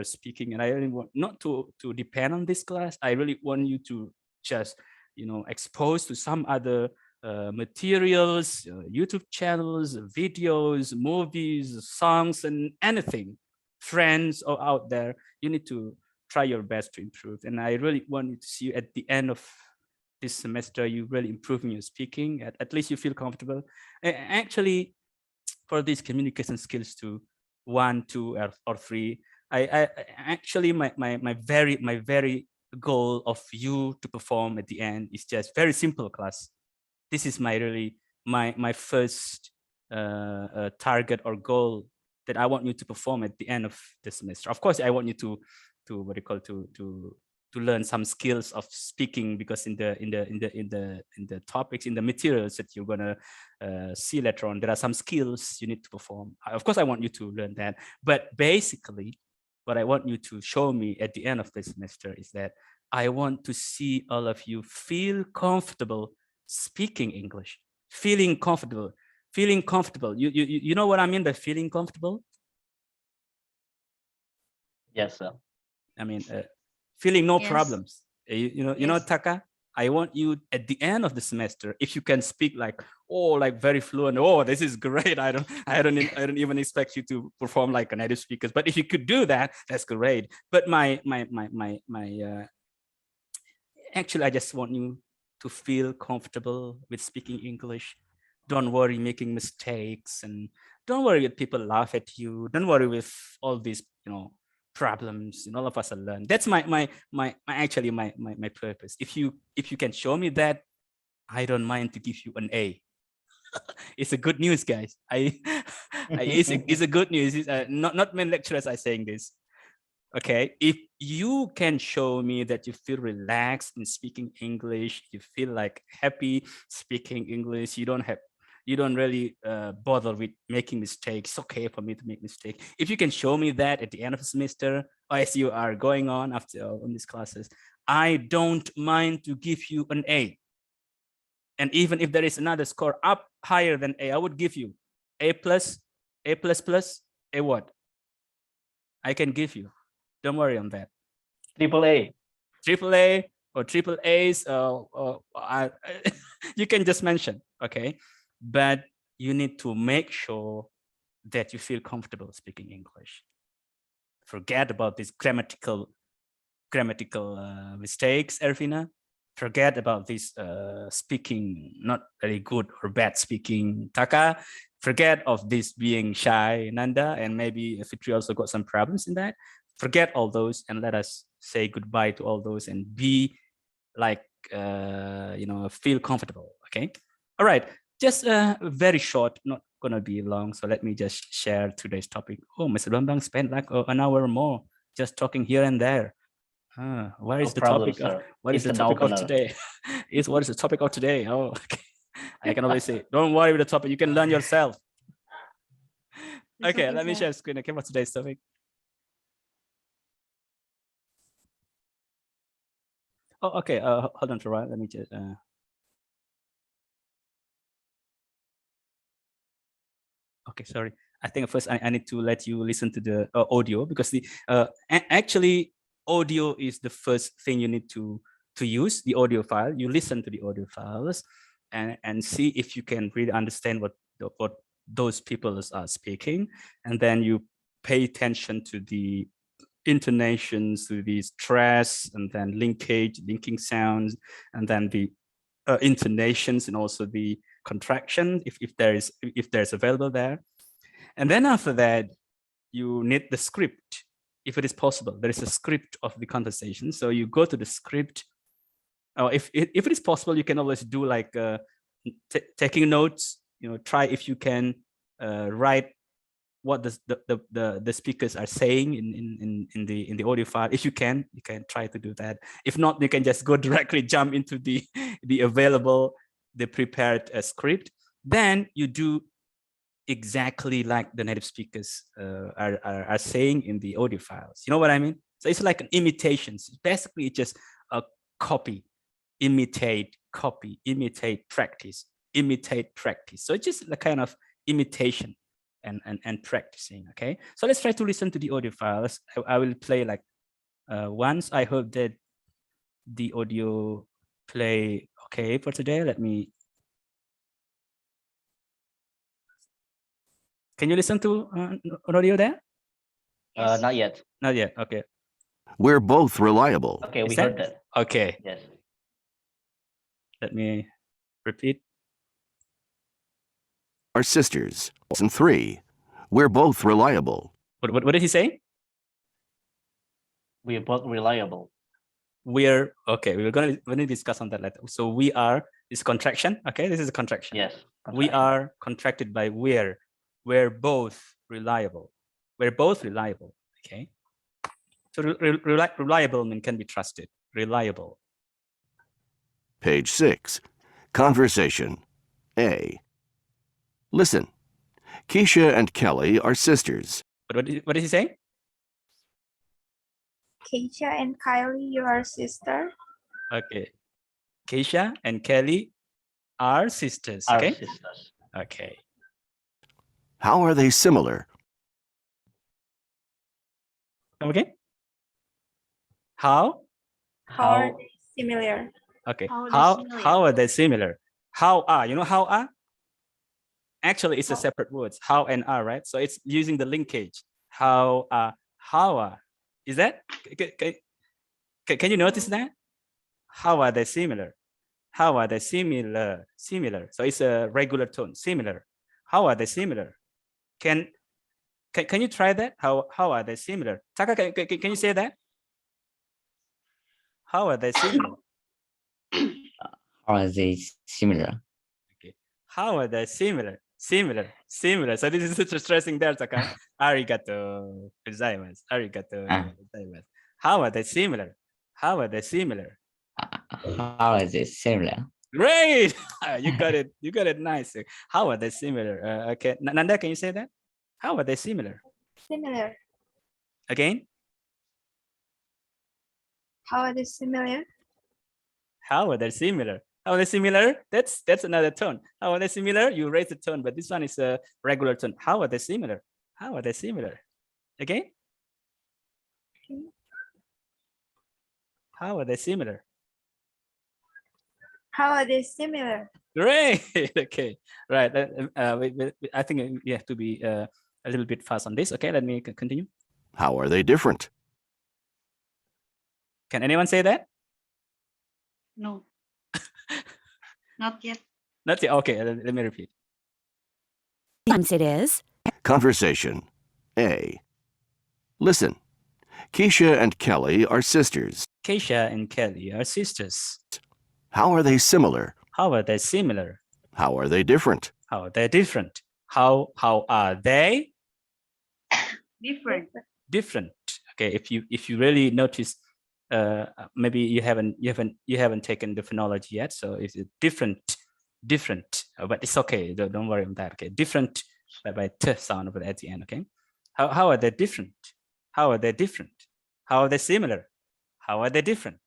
speaking, and I really want not to depend on this class. I really want you to just, you know, expose to some other materials, YouTube channels, videos, movies, songs, and anything. Friends or out there, you need to try your best to improve. And I really want you to see you at the end of this semester, you really improving your speaking. At least you feel comfortable. Actually, for these communication skills to 1, 2, or 3, I actually my very goal of you to perform at the end is just very simple, class. This is my first target or goal that I want you to perform at the end of the semester. Of course, I want you to what you call to learn some skills of speaking, because in the topics, in the materials that you're gonna see later on, there are some skills you need to perform. Of course, I want you to learn that. But basically, what I want you to show me at the end of the semester is that I want to see all of you feel comfortable speaking English, feeling comfortable. You know what I mean by feeling comfortable? Yes, sir. I mean, feeling no Yes. problems. You know, Yes. Taka, I want you at the end of the semester, if you can speak like very fluent. Oh, this is great. I don't even expect you to perform like a native speaker, but if you could do that, that's great. But actually, I just want you to feel comfortable with speaking English. Don't worry making mistakes, and don't worry if people laugh at you. Don't worry with all these, you know, problems. And all of us are learn. That's my purpose. If you can show me that, I don't mind to give you an A. It's a good news, guys. It's a good news. It's, not many lecturers are saying this. Okay, if you can show me that you feel relaxed in speaking English, you feel like happy speaking English, you don't really bother with making mistakes. It's okay for me to make mistakes. If you can show me that at the end of the semester, or as you are going on after on these classes, I don't mind to give you an A. And even if there is another score up higher than A, I would give you A+, A++, A what? I can give you. Don't worry on that. AAA. AAA or triple A's, you can just mention, okay? But you need to make sure that you feel comfortable speaking English. Forget about these grammatical mistakes, Ervina. Forget about this speaking not very good or bad speaking, Taka. Forget of this being shy, Nanda, and maybe Fitri also got some problems in that. Forget all those and let us say goodbye to all those and be like, you know, feel comfortable, okay? All right, just very short, not gonna be long, so let me just share today's topic. Oh, Mr. Bambang spent like an hour more just talking here and there. Where No is the problem, topic? sir. What is It's the an topic of opener. today? What is the topic of today? Oh, okay. I can always say, don't worry with the topic. You can learn yourself. It's Okay, okay, let me sir. share screen. Okay, for today's topic. Oh, okay. Hold on for a while. Let me just. Okay, sorry. I think first I need to let you listen to the audio, because the actually audio is the first thing you need to use, the audio file. You listen to the audio files and see if you can really understand what those people are speaking, and then you pay attention to the intonations, to the stress, and then linking sounds, and then the intonations, and also the contraction if there's available there. And then after that, you need the script. If it is possible, there is a script of the conversation. So you go to the script. Or if it is possible, you can always do like taking notes. Try if you can write what the speakers are saying in the audio file. If you can try to do that. If not, you can just go directly jump into the available, the prepared script. Then you do exactly like the native speakers are saying in the audio files. You know what I mean? So it's like an imitation. Basically, it's just a copy, imitate, copy, imitate, practice, imitate, practice. So it's just a kind of imitation and practicing. Okay, so let's try to listen to the audio files. I will play like once. I hope that the audio play okay for today. Let me. Can you listen to audio there? Yes. Not yet. Not yet. Okay. We're both reliable. Okay, we Is that- heard that. Okay. Yes. Let me repeat. Are sisters. Lesson 3. We're both reliable. What did he say? We are both reliable. We're okay. We're gonna discuss on that later. So we are is contraction. Okay, this is a contraction. Yes. We contraction. are contracted by we're. We're both reliable. We're both reliable. Okay. So reliable mean can be trusted. Reliable. Page 6. Conversation. A. Listen. Keisha and Kelly are sisters. What did he say? Keisha and Kylie, you are sister. Okay. Keisha and Kelly are sisters. Our Okay. sisters. Okay. How are they similar? Okay. How? How are How- they similar? Okay. How are they How similar? how are they similar? How are, you know how are? Actually, it's a How- separate words. How and are, right? So it's using the linkage. How are? Is that? Can you notice that? How are they similar? How are they similar? Similar. So it's a regular tone. Similar. How are they similar? Can you try that? How are they similar? Taka, can you say that? How are they similar? How are they similar? Okay. How are they similar? Similar. So this is stressing there, Sakai. Arigato gozaimasu. Arigato gozaimasu. How are they similar? How are they similar? How are they similar? Great. You got it. You got it nice. How are they similar? Okay. Nanda, can you say that? How are they similar? Similar. Again? How are they similar? How are they similar? How are they similar? That's another tone. How are they similar? You raise the tone, but this one is a regular tone. How are they similar? How are they similar? Again? Okay. How are they similar? How are they similar? Great. Okay. Right. I think you have to be a little bit fast on this. Okay. Let me continue. How are they different? Can anyone say that? No. Not yet. Not yet. Okay. Let me repeat. Sometimes it is. Conversation. A. Listen. Keisha and Kelly are sisters. Keisha and Kelly are sisters. How are they similar? How are they similar? How are they different? How are they different? How are they Different. different? Okay. If you really notice maybe you haven't taken the phonology yet, so it's different, but it's okay. Don't worry on that. Okay, different by t sound at the end. Okay, how are they different? How are they different? How are they similar? How are they different?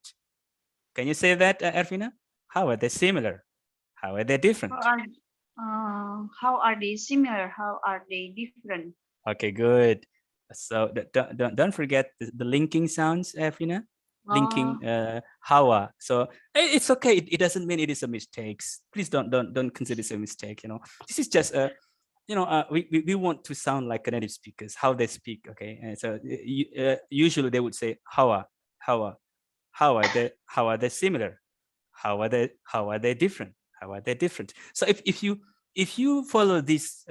Can you say that, Ervina? How are they similar? How are they different? How are they similar? How are they different? Okay, good. So don't forget the linking sounds, Ervina. Linking how. So it's okay. It doesn't mean it is a mistake. Please don't consider it a mistake. This is just we want to sound like native speakers, how they speak. Okay, and so usually they would say how are they similar? How are they different? How are they different? So if you follow this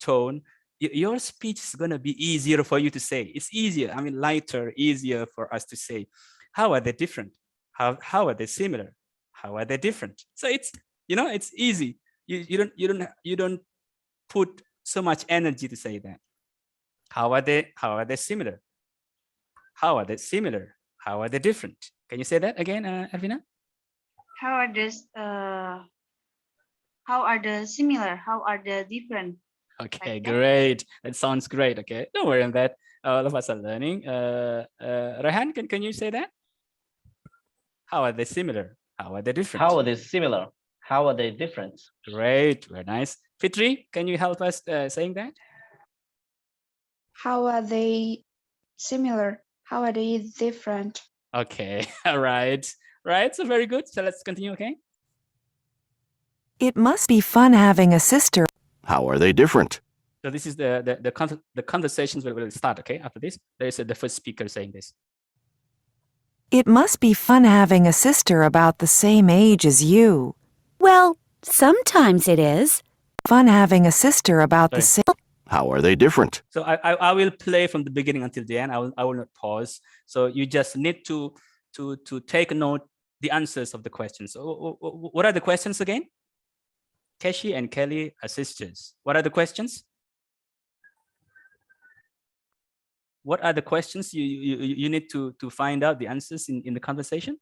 tone, your speech is going to be easier for you to say. It's easier, I mean, lighter, easier for us to say. How are they different? How are they similar? How are they different? So it's it's easy. You don't put so much energy to say that. How are they similar? How are they similar? How are they different? Can you say that again, Arvina? How are this? How are they similar? How are they different? Okay, Like that. great. That sounds great. Okay, don't worry on that. All of us are learning. Rehan, can you say that? How are they similar? How are they different? How are they similar? How are they different? Great, very nice. Fitri, can you help us saying that? How are they similar? How are they different? Okay, all right. Right, so very good. So let's continue, okay? It must be fun having a sister. How are they different? So this is the conversations will start, okay? After this, there is the first speaker saying this. It must be fun having a sister about the same age as you. Well, sometimes it is. Fun having a sister about the same. How are they different? So I will play from the beginning until the end. I will not pause. So you just need to take note the answers of the questions. So what are the questions again? Keshi and Kelly are sisters. What are the questions? What are the questions you need to find out the answers in the conversation?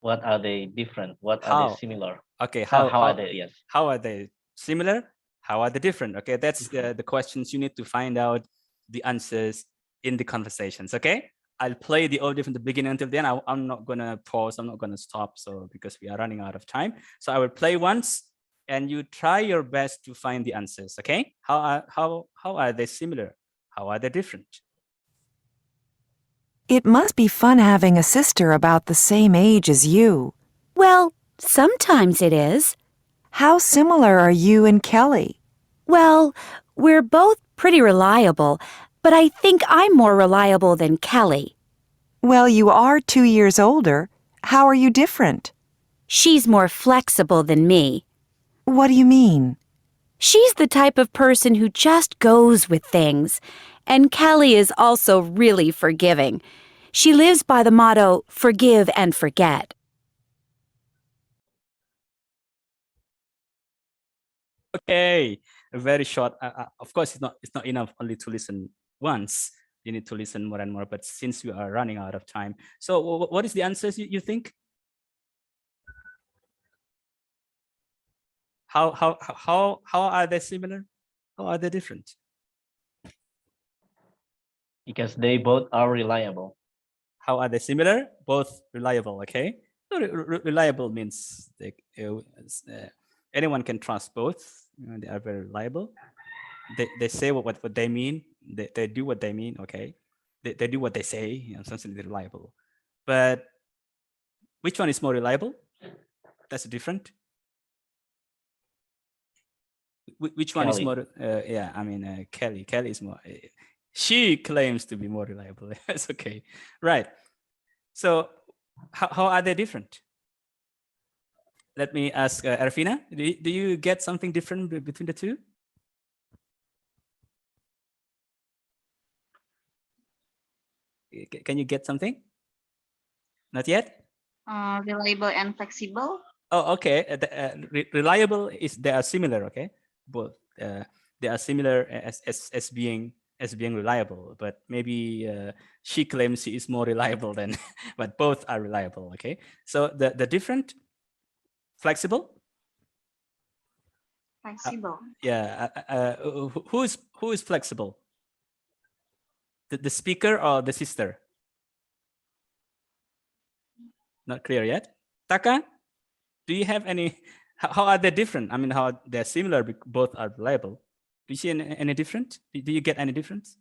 What are they different? What are they similar? Okay, how are they? Yes. How are they similar? How are they different? Okay, that's the questions you need to find out the answers in the conversations. Okay, I'll play the audio from the beginning until the end. I'm not gonna pause. I'm not gonna stop. So because we are running out of time, so I will play once, and you try your best to find the answers. Okay, how are they similar? How are they different? It must be fun having a sister about the same age as you. Well, sometimes it is. How similar are you and Kelly? Well, we're both pretty reliable, but I think I'm more reliable than Kelly. Well, you are 2 years older. How are you different? She's more flexible than me. What do you mean? She's the type of person who just goes with things. And Kelly is also really forgiving. She lives by the motto, forgive and forget. Okay, very short. Of course, it's not enough only to listen once. You need to listen more and more. But since we are running out of time, so what is the answers you think? How are they similar? How are they different? Because they both are reliable. How are they similar? Both reliable. Okay, so reliable means anyone can trust both. They are very reliable. They say what they mean. They do what they mean. Okay, they do what they say. Something reliable. But which one is more reliable? That's different. Which one is more? Yeah, I mean Kelly. Kelly is more. She claims to be more reliable. That's okay, right? So how are they different? Let me ask Arfina. Do you get something different between the two? Can you get something? Not yet? Reliable and flexible. Oh, okay. Reliable is they are similar. Okay, both they are similar as as being reliable, but maybe she claims she is more reliable than, but both are reliable. Okay, so the different, flexible. Flexible. Who is flexible? The speaker or the sister? Not clear yet. Taka, do you have any? How are they different? I mean, how they're similar? Both are reliable. Do you see any different? Do you get any difference?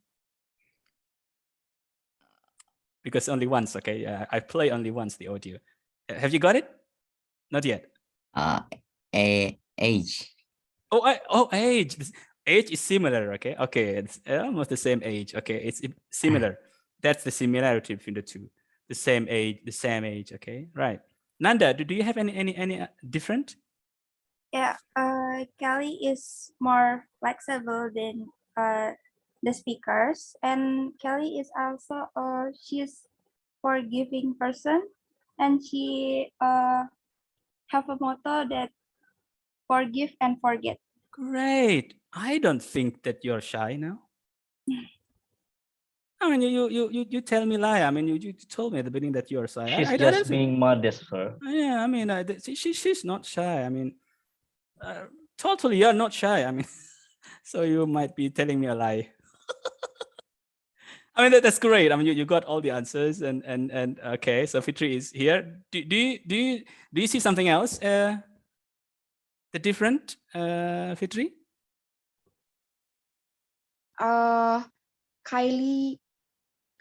Because only once, okay? I play only once the audio. Have you got it? Not yet. Age. Oh, age. Age is similar, okay? Okay, it's almost the same age. Okay, it's similar. That's the similarity between the two. The same age. Okay, right. Nanda, do you have any different? Yeah, Kelly is more flexible than the speakers, and Kelly is also she's forgiving person, and she have a motto that forgive and forget. Great. I don't think that you're shy now. I mean, you tell me lie. I mean, you told me at the beginning that you're shy. She's I just don't think- being modest, sir. Yeah, I mean, she's not shy. I mean, totally, you're not shy. I mean, so you might be telling me a lie. I mean, that's great. I mean, you got all the answers, and okay. So Fitri is here. Do you see something else? The different, Fitri?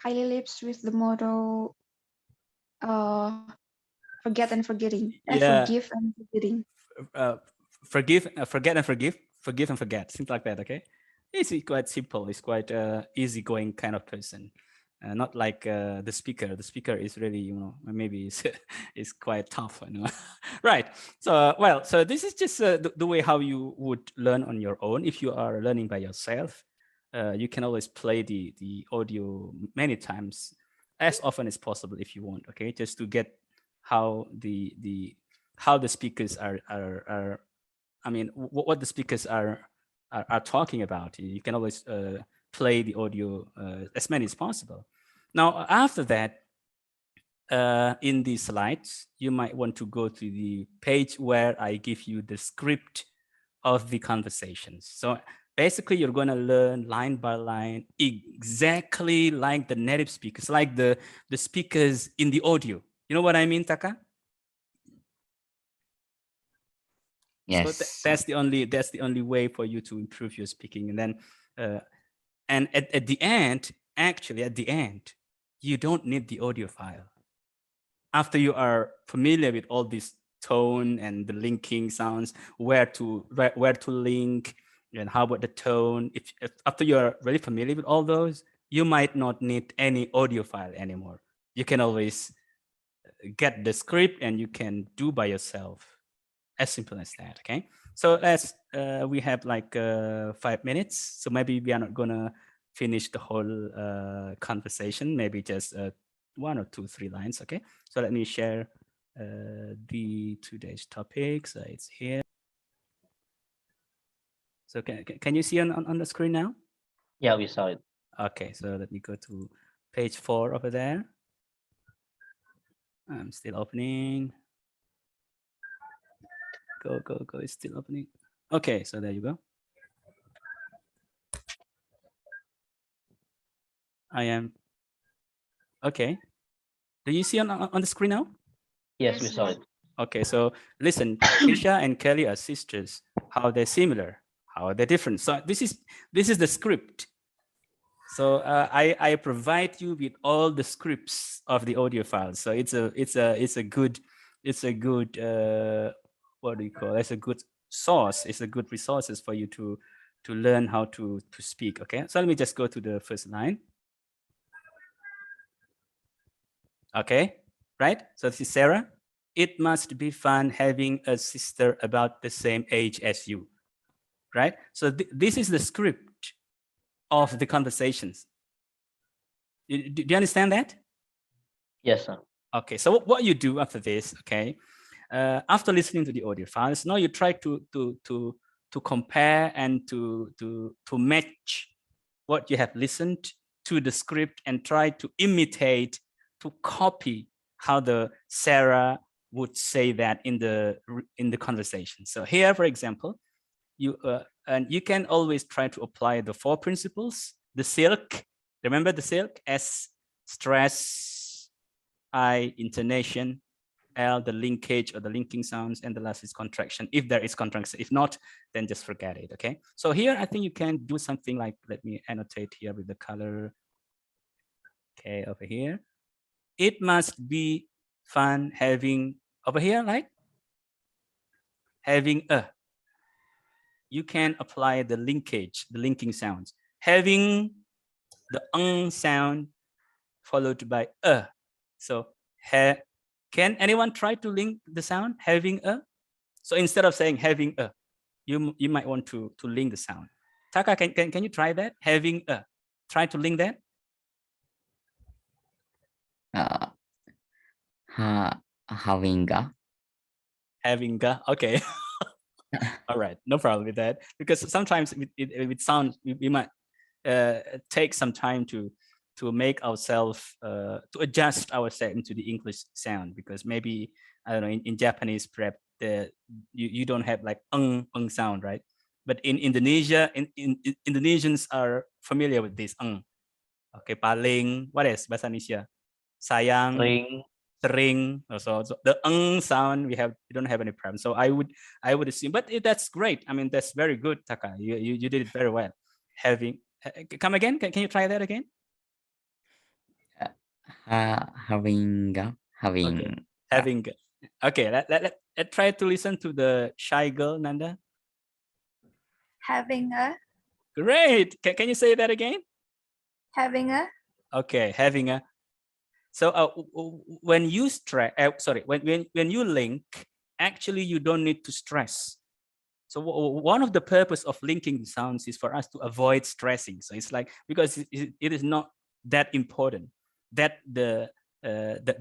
Kylie lives with the motto forget and forgetting. Yeah. Forgive and forgetting. Forgive, forget and forgive and forget, things like that. Okay, it's quite simple. It's quite easygoing kind of person, not like the speaker. The speaker is really, you know, maybe is quite tough, you know. Right. So well, so this is just the way how you would learn on your own. If you are learning by yourself, you can always play the audio many times, as often as possible if you want. Okay, just to get how the speakers are I mean, what the speakers are talking about. You can always play the audio as many as possible. Now, after that, in the slides, you might want to go to the page where I give you the script of the conversations. So basically, you're going to learn line by line, exactly like the native speakers, like the speakers in the audio. You know what I mean, Taka? Yes. So that's the only way for you to improve your speaking. And then, and at the end, actually at the end, you don't need the audio file. After you are familiar with all this tone and the linking sounds, where to link, and how about the tone. If after you're really familiar with all those, you might not need any audio file anymore. You can always get the script and you can do by yourself. As simple as that. Okay, so let's we have like 5 minutes, so maybe we are not gonna finish the whole conversation, maybe just 1 or 2, 3 lines. Okay, so let me share the today's topic. So it's here. So can you see on the screen now? Yeah, we saw it. Okay, so let me go to page 4 over there. I'm still opening. Go, it's still opening. Okay, so there you go. I am. Okay. Do you see on the screen now? Yes, we saw it. Okay, so listen, Tisha and Kelly are sisters. How are they similar? How are they different? So this is the script. So I provide you with all the scripts of the audio files. So it's a good what do you call it? It's a good source. It's a good resources for you to learn how to speak. Okay, so let me just go to the first line. Okay, right? So this is Sarah. It must be fun having a sister about the same age as you, right? So this is the script of the conversations. Do you understand that? Yes, sir. Okay, so what you do after this, okay, after listening to the audio files, now you try to compare and to match what you have listened to the script and try to imitate, to copy how the Sarah would say that in the conversation. So here, for example, you can always try to apply the 4 principles. The SILC, remember the SILC? S, stress, I, intonation, L, the linkage or the linking sounds, and the last is contraction, if there is contraction. If not, then just forget it, okay? So here, I think you can do something like, let me annotate here with the color. Okay, over here. It must be fun having, over here, like, having a. You can apply the linkage, the linking sounds. Having the sound followed by a. So can anyone try to link the sound having a? So instead of saying having a, you might want to link the sound. Taka, can you try that? Having a. Try to link that. Having a. Having a. Okay. All right, no problem with that, because sometimes with sound we might take some time to make ourselves to adjust ourselves into the English sound, because maybe I don't know, in Japanese perhaps you don't have like sound, right? But in Indonesia, Indonesians are familiar with this Okay, paling, what else bahasa Indonesia? Sayang, sering. So the sound we don't have any problem. So I would assume, but that's great. I mean, that's very good, Taka. You did it very well. Having come again? Can you try that again? Having. Okay. Having. Okay, let's try to listen to the shy girl, Nanda. Having a. Great. Can you say that again? Having a. Okay, having a. So when you stress, when you link, actually you don't need to stress. So one of the purpose of linking sounds is for us to avoid stressing. So it's like, because it is not that important, that the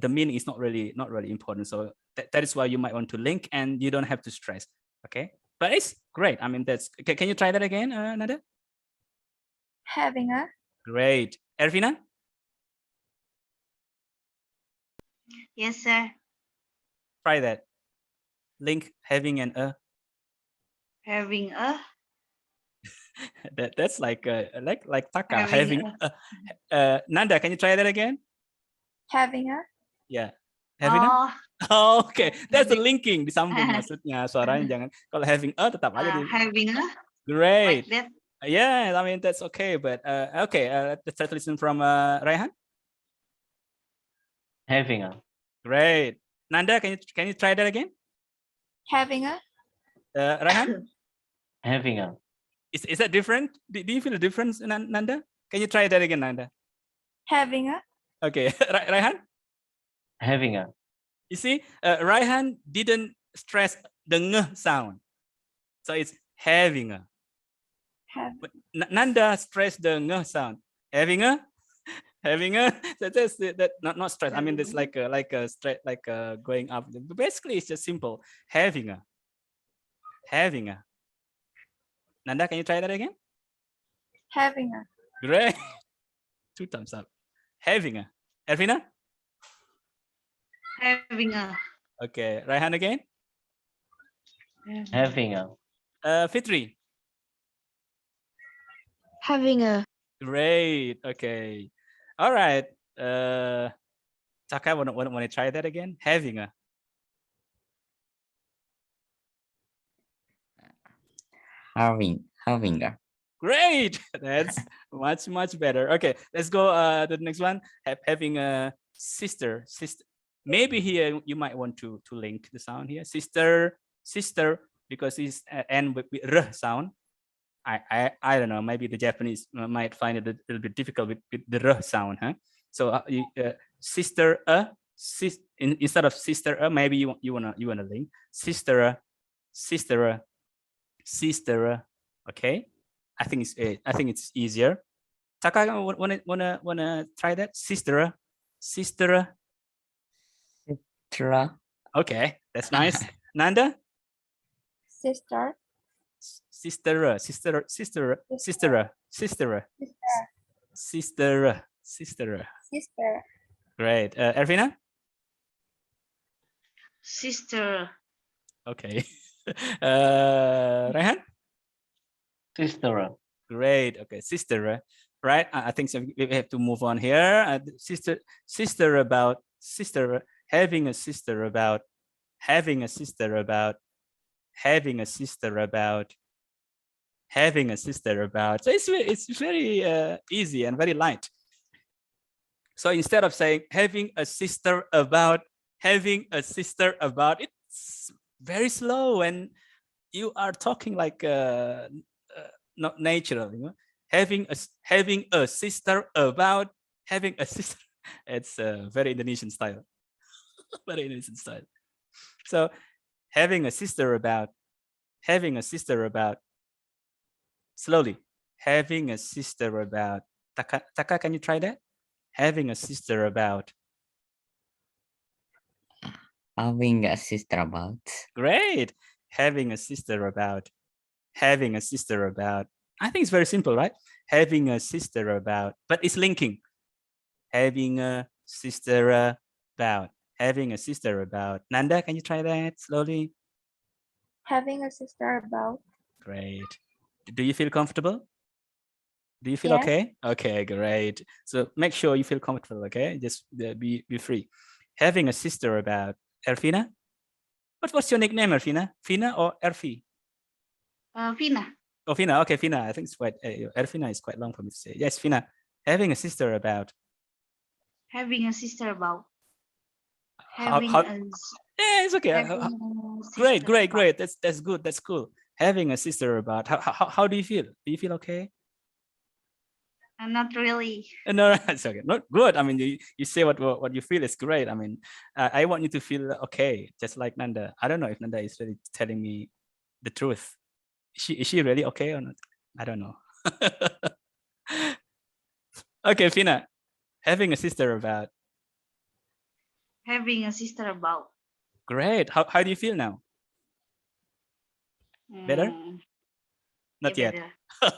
meaning is not really important. So that is why you might want to link, and you don't have to stress. Okay, but it's great. I mean, that's. Can you try that again, Nada? Having a. Great, Ervina. Yes, sir. Try that. Link having an a. Having a. That's like Taka having a. Nanda, can you try that again? Having a. Yeah. Having a. Oh, okay, that's the linking di samping maksudnya, suaranya jangan, kalau having a tetap aja di. Having a. Great. Like that. Yeah, I mean that's okay, but okay. Let's try to listen from Raihan. Having a. Great. Nanda, can you try that again? Having a. Raihan. Having a. Is that different? Do you feel a difference, Nanda? Can you try that again, Nanda? Having a. Okay, Raihan. Having a. You see, Raihan didn't stress the ng sound, so it's having a. But Nanda stressed the ng sound. Having a. That's that not stress. I mean, it's like a straight, like going up. Basically, it's just simple. Having a. Nanda, can you try that again? Having a. Great. 2 thumbs up. Having a. Ervina. Having a. Okay, Raihan again. Having a. Fitri. Having a. Great. Okay. All right. Taka, want to try that again? Having a. Having a. Great. That's much better. Okay, let's go to the next one. Having a sister. Maybe here you might want to link the sound here. Sister, because it's end with r sound. I don't know. Maybe the Japanese might find it a little bit difficult with the r sound, huh? So sister, instead of sister, maybe you wanna link sister. Okay, I think it's easier. Taka, wanna try that? Sister. Okay, that's nice. Nanda. Sister. Sister. Sister. Great. Ervina? Sister. Okay. Rehan? Sister. Great. Okay, sister. Right. I think so. We have to move on here. Sister about sister, having a sister about, having a sister about, having a sister about, having a sister about. So it's very easy and very light. So instead of saying having a sister about, having a sister about, it's very slow and you are talking like not natural, you know. Having a sister about, having a sister. It's a very Indonesian style. Very Indonesian style. So having a sister about, having a sister about. Slowly. Having a sister about. Taka, can you try that? Having a sister about. Having a sister about. Great. Having a sister about. Having a sister about. I think it's very simple, right? Having a sister about, but it's linking. Having a sister about. Having a sister about. Nanda, can you try that slowly? Having a sister about. Great. Do you feel comfortable? Do you feel Yes. okay? Okay, great. So make sure you feel comfortable, okay? Just be free. Having a sister about. Ervina? What's your nickname, Ervina? Fina or Ervi? Vina. Oh, Fina. Okay, Fina. I think it's quite, Ervina is quite long for me to say. Yes, Fina. Having a sister about. Having a sister about. How- Having how- a, Yeah, it's okay. having a Great, sister great, about. great. That's good. That's cool. Having a sister about. How do you feel? Do you feel okay? Not really. No, it's okay. Not good. I mean, you say what you feel is great. I mean, I want you to feel okay, just like Nanda. I don't know if Nanda is really telling me the truth. Is she really okay or not? I don't know. Okay, Fina. Having a sister about. Having a sister about. Great. How do you feel now? Better? Not Yeah, yet. better.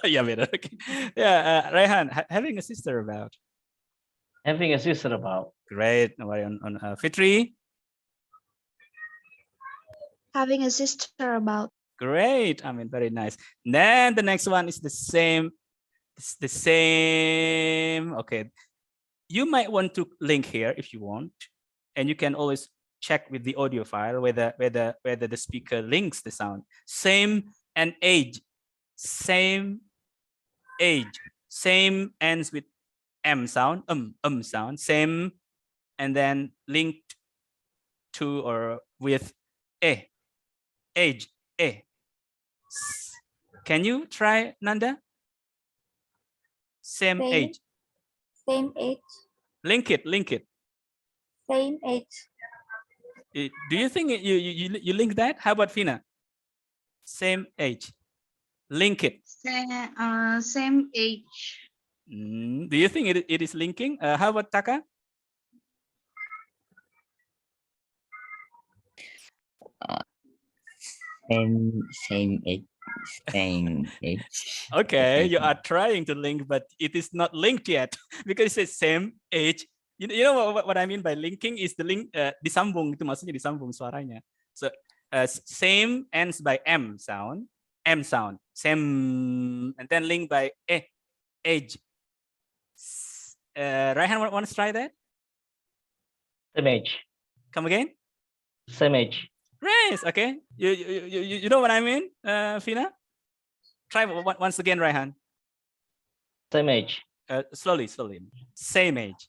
Yeah, better. Okay. Yeah, Raihan, having a sister about. Having a sister about. Great. No worry on Fitri. Having a sister about. Great. I mean, very nice. Then the next one is the same. It's the same. Okay. You might want to link here if you want, and you can always check with the audio file whether the speaker links the sound. Same and age. Same age. Same ends with M sound, sound. Same, and then linked to or with a. Age, a. Can you try, Nanda? Same Same. age. Same age. Link it. Same age. Do you think you link that? How about Fina? Same age. Link it. Same age. Do you think it is linking? How about Taka? Same age. Same age. Okay, you are trying to link, but it is not linked yet because it says same age. You know what I mean by linking is the link disambung, itu maksudnya disambung suaranya. So same ends by M sound, same, and then link by age. Raihan, want to try that? Same age. Come again? Same age. Yes, okay. You know what I mean, Fina? Try once again, Raihan. Same age. Slowly. Same age.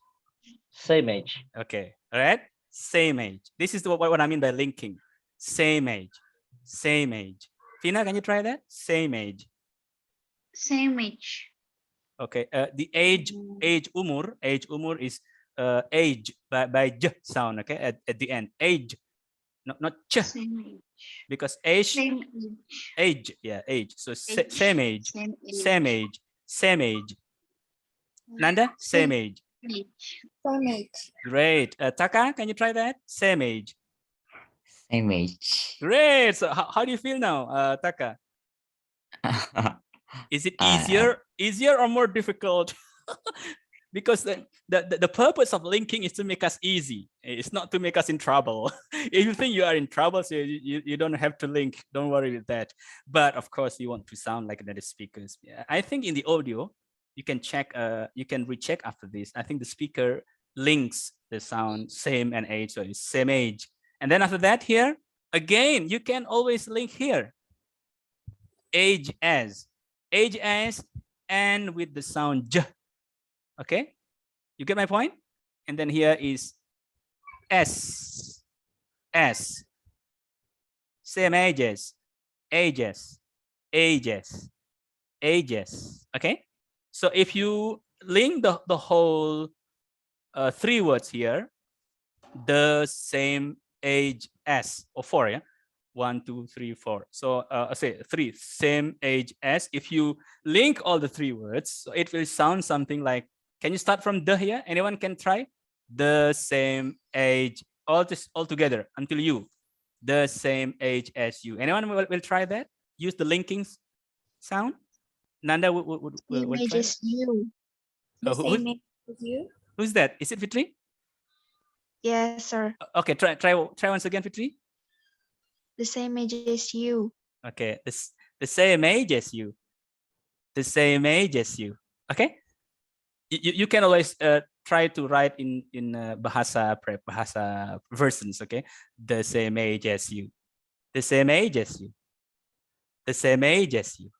Same age. Okay. All right. Same age. This is what I mean by linking. Same age. Fina, can you try that? Same age. Same age. Okay. The age umur is age by j sound. Okay. At the end, age, not ch. Same age. Because age. Same age. Age. Yeah, age. So Age. same age. Same age. Nanda, same age. Same age. Great. Taka, can you try that? Same age. Same age. Great. So how do you feel now, Taka? Is it easier or more difficult? Because the purpose of linking is to make us easy. It's not to make us in trouble. If you think you are in trouble, so you don't have to link. Don't worry with that. But of course, you want to sound like native speakers. Yeah. I think in the audio, you can check. You can recheck after this. I think the speaker links the sound same and age, so it's same age. And then after that, here again, you can always link here. Age as, and with the sound j. Okay, you get my point? And then here is s, same ages. Okay, so if you link the whole 3 words here, the same age as, or 4, yeah, 1, 2, 3, 4. So I say 3, same age as. If you link all the 3 words, so it will sound something like, can you start from the here? Anyone can try? The same age, all together until you. The same age as you. Anyone will try that? Use the linking sound. Nanda will try. As you. The same age as you. Who's that? Is it Fitri? Yes, sir. Okay, try once again, Fitri. The same age as you. Okay, the same age as you. The same age as you. Okay. You can always try to write in bahasa versions. Okay, the same age as you. The same age as you. The same age as you.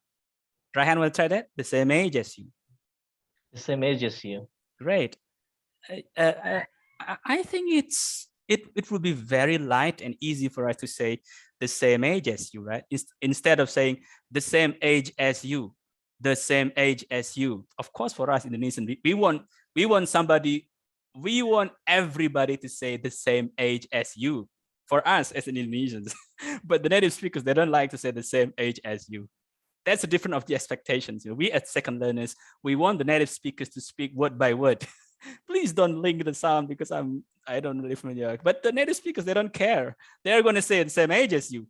Rahan will try that. The same age as you. The same age as you. Great. I think it would be very light and easy for us to say the same age as you, right? Instead of saying the same age as you, the same age as you. Of course, for us Indonesian, we want everybody to say the same age as you. For us as Indonesians, but the native speakers, they don't like to say the same age as you. That's the difference of the expectations. We as second learners, we want the native speakers to speak word by word. Please don't link the sound because I don't really familiar. But the native speakers, they don't care. They're going to say the same age as you.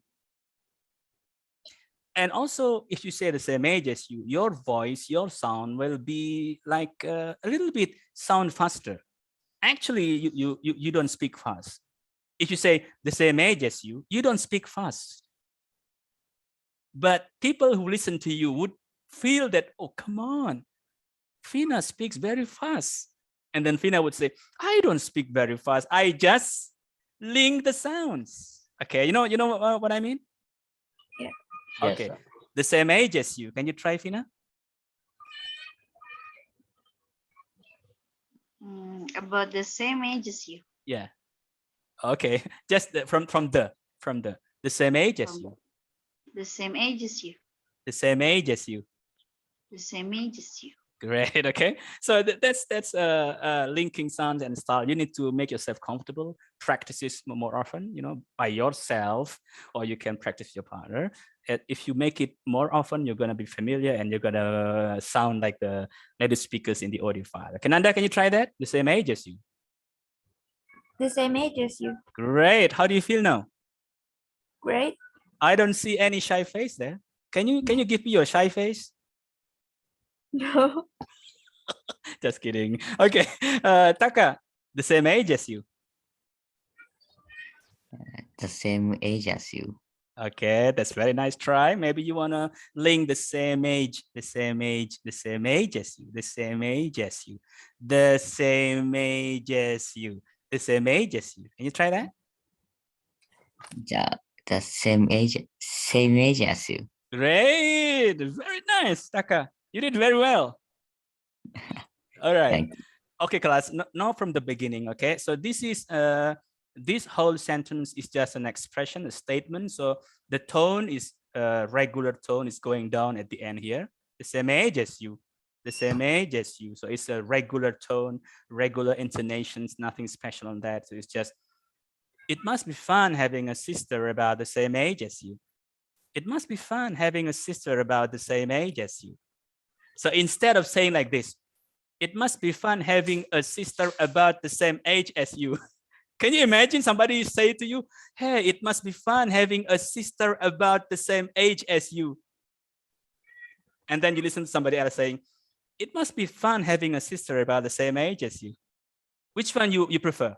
And also, if you say the same age as you, your voice, your sound will be like a little bit sound faster. Actually, you don't speak fast. If you say the same age as you, you don't speak fast. But people who listen to you would feel that, oh, come on, Fina speaks very fast. And then Fina would say, I don't speak very fast. I just link the sounds. Okay, you know what I mean? Yeah. Okay, Yes, the same age as you. Can you try, Fina? About the same age as you. Yeah. Okay, just from the same age as you. The same age as you. The same age as you. The same age as you. Great. Okay, so that's linking sounds and style. You need to make yourself comfortable. Practice this more often, by yourself, or you can practice your partner. If you make it more often, you're gonna be familiar and you're gonna sound like the native speakers in the audio file. Okay, Nanda, can you try that? The same age as you. The same age as you. Great. How do you feel now? Great. I don't see any shy face there. Can you give me your shy face? No. Just kidding. Okay, Taka, the same age as you. The same age as you. Okay, that's very nice try. Maybe you wanna link the same age, the same age as you, the same age as you, the same age as you, the same age as you. Can you try that? The same age as you. Great, very nice, Taka. You did very well. All right. Thank you. Okay, class. Now from the beginning. Okay, so this is this whole sentence is just an expression, a statement. So the tone is regular tone is going down at the end here. The same age as you. The same age as you. So it's a regular tone, regular intonations, nothing special on that. So it's just, it must be fun having a sister about the same age as you. It must be fun having a sister about the same age as you. So instead of saying like this, it must be fun having a sister about the same age as you. Can you imagine somebody say to you, hey, it must be fun having a sister about the same age as you. And then you listen to somebody else saying, it must be fun having a sister about the same age as you. Which one you prefer?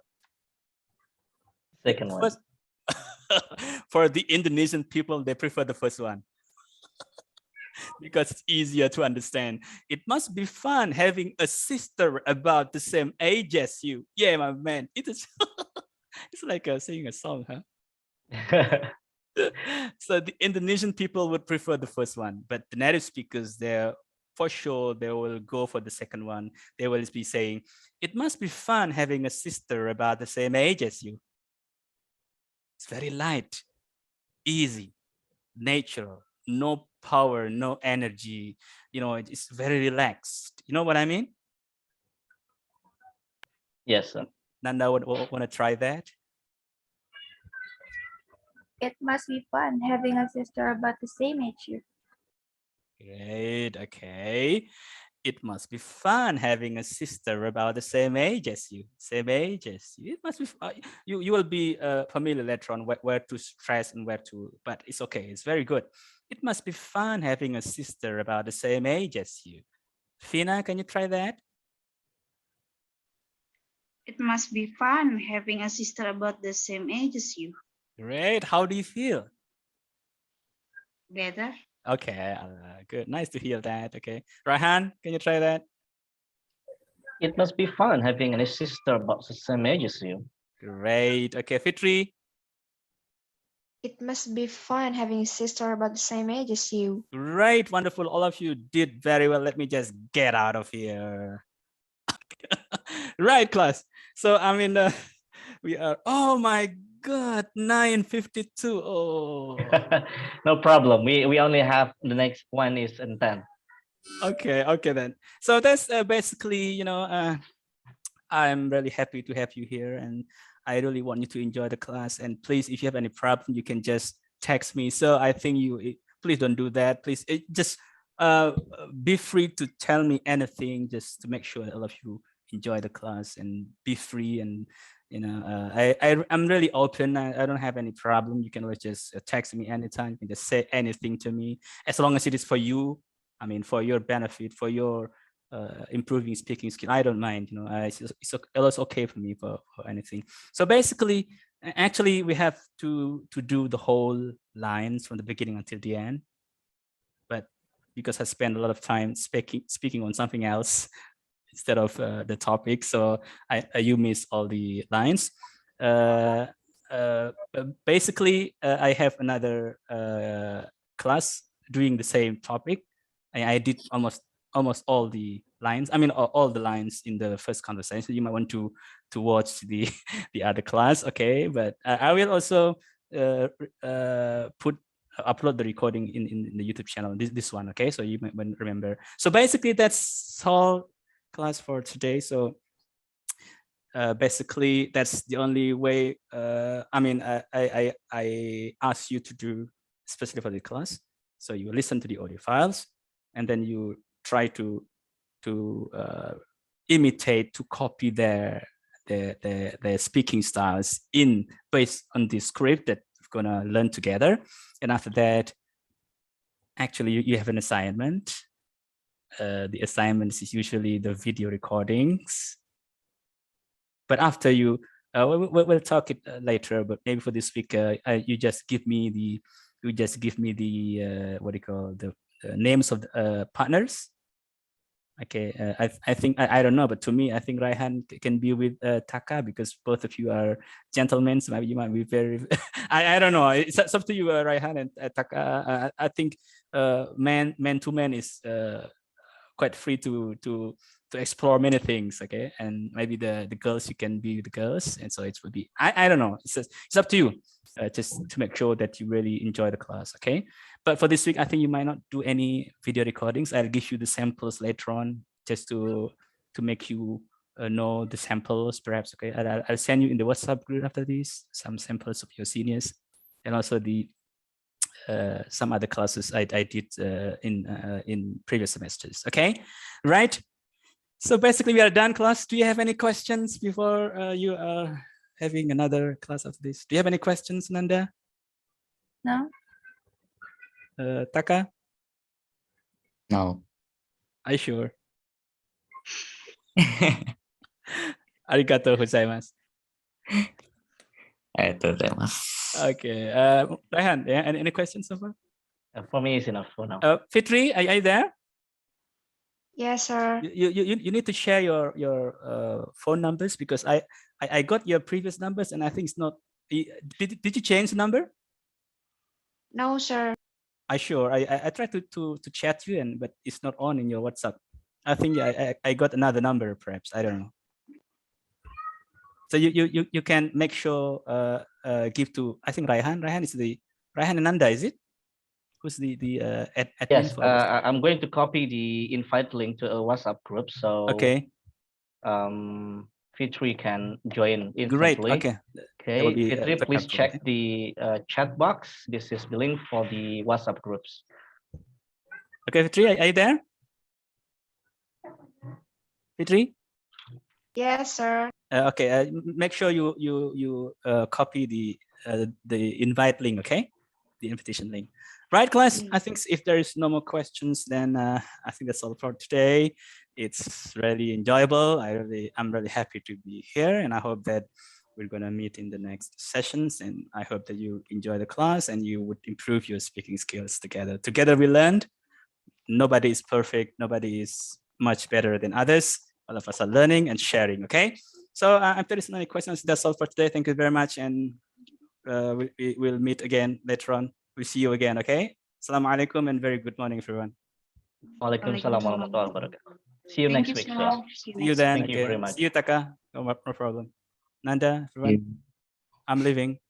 Second one. First, for the Indonesian people, they prefer the first one because it's easier to understand. It must be fun having a sister about the same age as you. Yeah, my man. It is. It's like singing a song, huh? So the Indonesian people would prefer the first one, but the native speakers, they're for sure they will go for the second one. They will be saying, it must be fun having a sister about the same age as you. It's very light, easy, natural, no power, no energy. You know, it's very relaxed. You know what I mean? Yes, sir. Nanda want to try that? It must be fun having a sister about the same age you. Great. Okay. It must be fun having a sister about the same age as you. Same age as you. It must be. You will be familiar later on where to stress and where to. But it's okay. It's very good. It must be fun having a sister about the same age as you. Fina, can you try that? It must be fun having a sister about the same age as you. Great. How do you feel? Better. Okay. Good. Nice to hear that. Okay. Rahan, can you try that? It must be fun having a sister about the same age as you. Great. Okay. Fitri. It must be fun having a sister about the same age as you. Great. Wonderful. All of you did very well. Let me just get out of here. Right, class. So I mean, we are. Oh my God, 9:52. Oh. No problem. We only have the next one is in 10. Okay. Okay then. So that's basically, you know, I'm really happy to have you here, and I really want you to enjoy the class. And please, if you have any problem, you can just text me. So I think please don't do that. Please just be free to tell me anything, just to make sure all of you enjoy the class and be free. And you know, I'm really open. I don't have any problem. You can always just text me anytime. You can just say anything to me, as long as it is for you. I mean, for your benefit, for your improving speaking skill. I don't mind. You know, it's okay for me for anything. So basically, actually, we have to do the whole lines from the beginning until the end. But because I spent a lot of time speaking on something else instead of the topic, so you miss all the lines. Basically, I have another class doing the same topic. I did almost all the lines. I mean, all the lines in the first conversation. You might want to watch the the other class, okay? But I will also upload the recording in the YouTube channel. This one, okay? So you might remember. So basically, that's all class for today. So basically, that's the only way. I mean, I asked you to do especially for the class. So you listen to the audio files, and then you try to imitate, to copy their speaking styles based on the script that we're gonna learn together. And after that, actually you have an assignment. The assignments is usually the video recordings. But after you, we'll talk it later. But maybe for this week, you just give me the what do you call the names of the partners. Okay, I think I don't know, but to me, I think Raihan can be with Taka, because both of you are gentlemen. So maybe you might be very. I don't know. It's up to you, Raihan and Taka. I think man to man is quite free to explore many things. Okay, and maybe the girls, you can be the girls, and so it will be. I don't know. It's up to you. Just to make sure that you really enjoy the class. Okay. But for this week, I think you might not do any video recordings. I'll give you the samples later on, just to make you know the samples, perhaps. Okay, I'll send you in the WhatsApp group after this some samples of your seniors, and also the some other classes I did in previous semesters. Okay, right. So basically, we are done, class. Do you have any questions before you are having another class after this? Do you have any questions, Nanda? No. Taka? No. Are you sure? Arigatou gozaimasu. Okay. Raihan, yeah, any questions so far? For me, it's enough for now. Fitri, are you there? Yes, sir. You need to share your phone numbers, because I got your previous numbers and I think it's not. Did you change the number? No, sir. I sure. I tried to chat you, but it's not on in your WhatsApp. I think I got another number, perhaps. I don't know. So you can make sure give to, I think Raihan. Raihan is the Raihan Ananda, is it? Who's the admin? Yes, for this? I'm going to copy the invite link to a WhatsApp group. So Okay. Fitri can join Great. instantly. Okay. Okay, be, Fitri, very please helpful, check okay. the chat box. This is the link for the WhatsApp groups. Okay, Fitri, are you there? Fitri? Yes, sir. Okay. Make sure you copy the invite link. Okay, the invitation link. Right, class. I think if there is no more questions, then I think that's all for today. It's really enjoyable. I'm really happy to be here, and I hope that we're gonna meet in the next sessions. And I hope that you enjoy the class and you would improve your speaking skills together. Together we learned. Nobody is perfect. Nobody is much better than others. All of us are learning and sharing. Okay. So if there is no questions, that's all for today. Thank you very much, and we'll meet again later on. We'll see you again. Okay. Assalamualaikum and very good morning, everyone. Waalaikumsalam warahmatullahi wabarakatuh. See you Thank next you, week. sir. See you then. Thank you Okay. very much. See you, Taka. No problem. Nanda, everyone. I'm leaving.